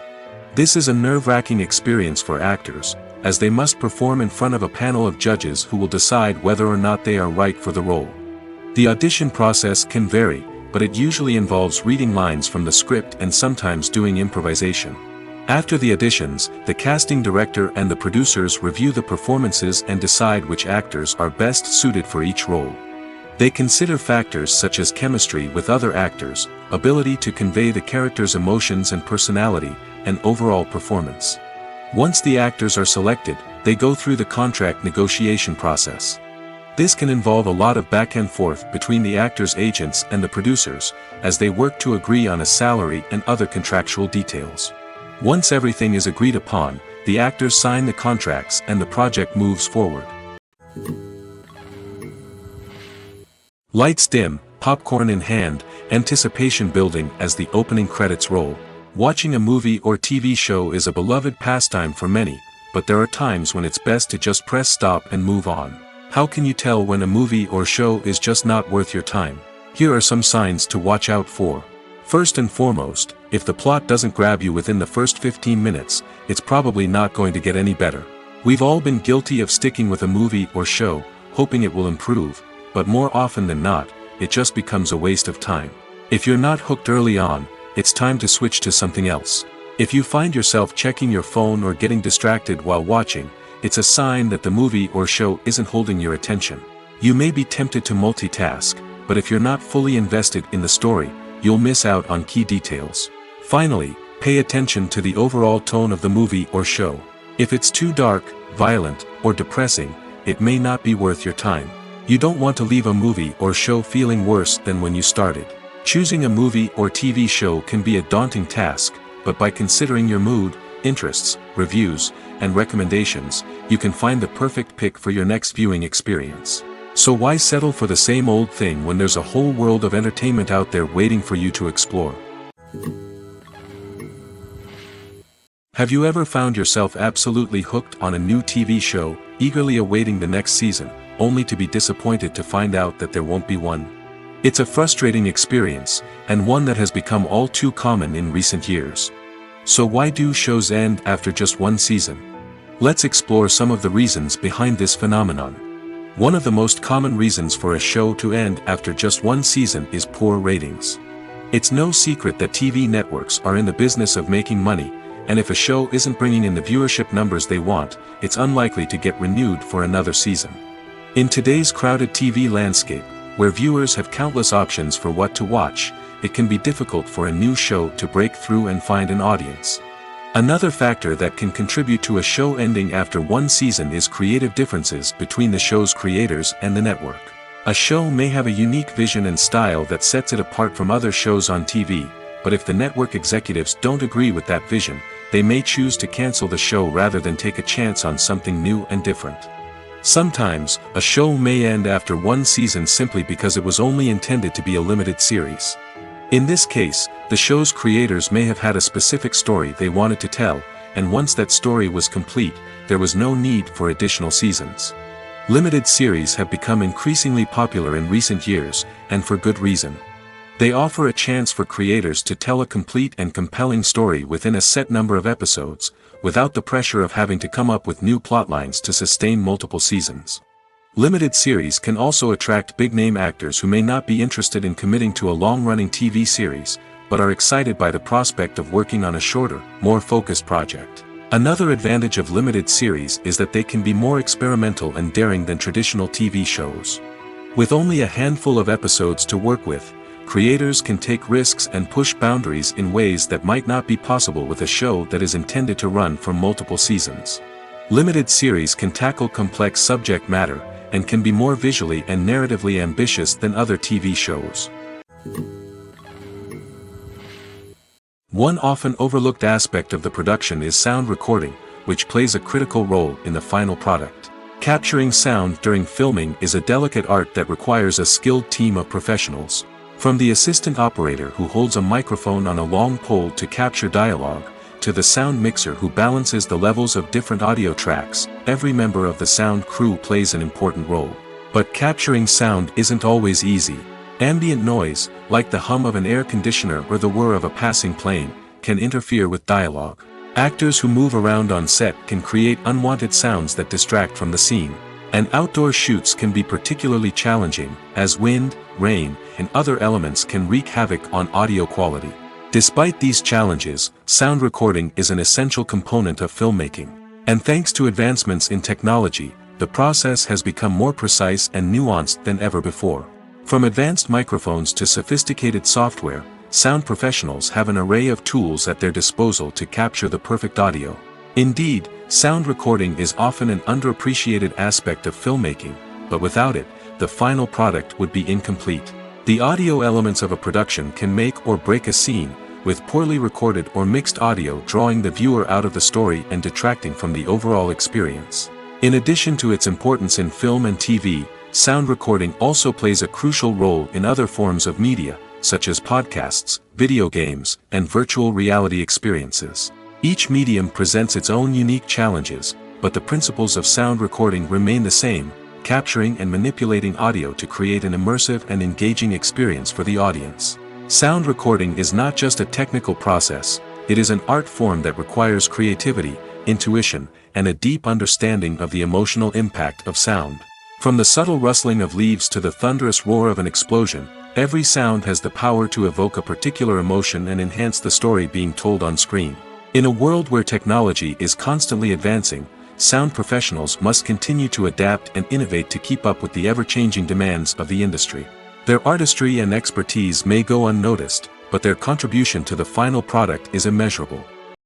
This is a nerve-wracking experience for actors, as they must perform in front of a panel of judges who will decide whether or not they are right for the role. The audition process can vary, but it usually involves reading lines from the script and sometimes doing improvisation. After the auditions, the casting director and the producers review the performances and decide which actors are best suited for each role. They consider factors such as chemistry with other actors, ability to convey the character's emotions and personality, and overall performance. Once the actors are selected, they go through the contract negotiation process. This can involve a lot of back and forth between the actors' agents and the producers, as they work to agree on a salary and other contractual details. Once everything is agreed upon, the actors sign the contracts and the project moves forward. Lights dim, popcorn in hand, anticipation building as the opening credits roll. Watching a movie or TV show is a beloved pastime for many, but there are times when it's best to just press stop and move on. How can you tell when a movie or show is just not worth your time? Here are some signs to watch out for. First and foremost, if the plot doesn't grab you within the first 15 minutes, it's probably not going to get any better. We've all been guilty of sticking with a movie or show, hoping it will improve, but more often than not, it just becomes a waste of time. If you're not hooked early on, it's time to switch to something else. If you find yourself checking your phone or getting distracted while watching, it's a sign that the movie or show isn't holding your attention. You may be tempted to multitask, but if you're not fully invested in the story, you'll miss out on key details. Finally, pay attention to the overall tone of the movie or show. If it's too dark, violent, or depressing, it may not be worth your time. You don't want to leave a movie or show feeling worse than when you started. Choosing a movie or TV show can be a daunting task, but by considering your mood, interests, reviews, and recommendations, you can find the perfect pick for your next viewing experience. So why settle for the same old thing when there's a whole world of entertainment out there waiting for you to explore? Have you ever found yourself absolutely hooked on a new TV show, eagerly awaiting the next season, only to be disappointed to find out that there won't be one? It's a frustrating experience, and one that has become all too common in recent years. So why do shows end after just one season? Let's explore some of the reasons behind this phenomenon. One of the most common reasons for a show to end after just one season is poor ratings. It's no secret that TV networks are in the business of making money, and if a show isn't bringing in the viewership numbers they want, it's unlikely to get renewed for another season. In today's crowded TV landscape, where viewers have countless options for what to watch, it can be difficult for a new show to break through and find an audience. Another factor that can contribute to a show ending after one season is creative differences between the show's creators and the network. A show may have a unique vision and style that sets it apart from other shows on TV, but if the network executives don't agree with that vision, they may choose to cancel the show rather than take a chance on something new and different. Sometimes, a show may end after one season simply because it was only intended to be a limited series. In this case, the show's creators may have had a specific story they wanted to tell, and once that story was complete, there was no need for additional seasons. Limited series have become increasingly popular in recent years, and for good reason. They offer a chance for creators to tell a complete and compelling story within a set number of episodes, without the pressure of having to come up with new plotlines to sustain multiple seasons. Limited series can also attract big-name actors who may not be interested in committing to a long-running TV series, but are excited by the prospect of working on a shorter, more focused project. Another advantage of limited series is that they can be more experimental and daring than traditional TV shows. With only a handful of episodes to work with, creators can take risks and push boundaries in ways that might not be possible with a show that is intended to run for multiple seasons. Limited series can tackle complex subject matter, and can be more visually and narratively ambitious than other TV shows. One often overlooked aspect of the production is sound recording, which plays a critical role in the final product. Capturing sound during filming is a delicate art that requires a skilled team of professionals. From the assistant operator who holds a microphone on a long pole to capture dialogue, to the sound mixer who balances the levels of different audio tracks, every member of the sound crew plays an important role. But capturing sound isn't always easy. Ambient noise, like the hum of an air conditioner or the whir of a passing plane, can interfere with dialogue. Actors who move around on set can create unwanted sounds that distract from the scene. And outdoor shoots can be particularly challenging, as wind, rain, and other elements can wreak havoc on audio quality. Despite these challenges, sound recording is an essential component of filmmaking. And thanks to advancements in technology, the process has become more precise and nuanced than ever before. From advanced microphones to sophisticated software, sound professionals have an array of tools at their disposal to capture the perfect audio. Indeed, sound recording is often an underappreciated aspect of filmmaking, but without it, the final product would be incomplete. The audio elements of a production can make or break a scene, with poorly recorded or mixed audio drawing the viewer out of the story and detracting from the overall experience. In addition to its importance in film and TV, sound recording also plays a crucial role in other forms of media, such as podcasts, video games, and virtual reality experiences. Each medium presents its own unique challenges, but the principles of sound recording remain the same: capturing and manipulating audio to create an immersive and engaging experience for the audience. Sound recording is not just a technical process, it is an art form that requires creativity, intuition, and a deep understanding of the emotional impact of sound. From the subtle rustling of leaves to the thunderous roar of an explosion, every sound has the power to evoke a particular emotion and enhance the story being told on screen. In a world where technology is constantly advancing, sound professionals must continue to adapt and innovate to keep up with the ever-changing demands of the industry. Their artistry and expertise may go unnoticed, but their contribution to the final product is immeasurable.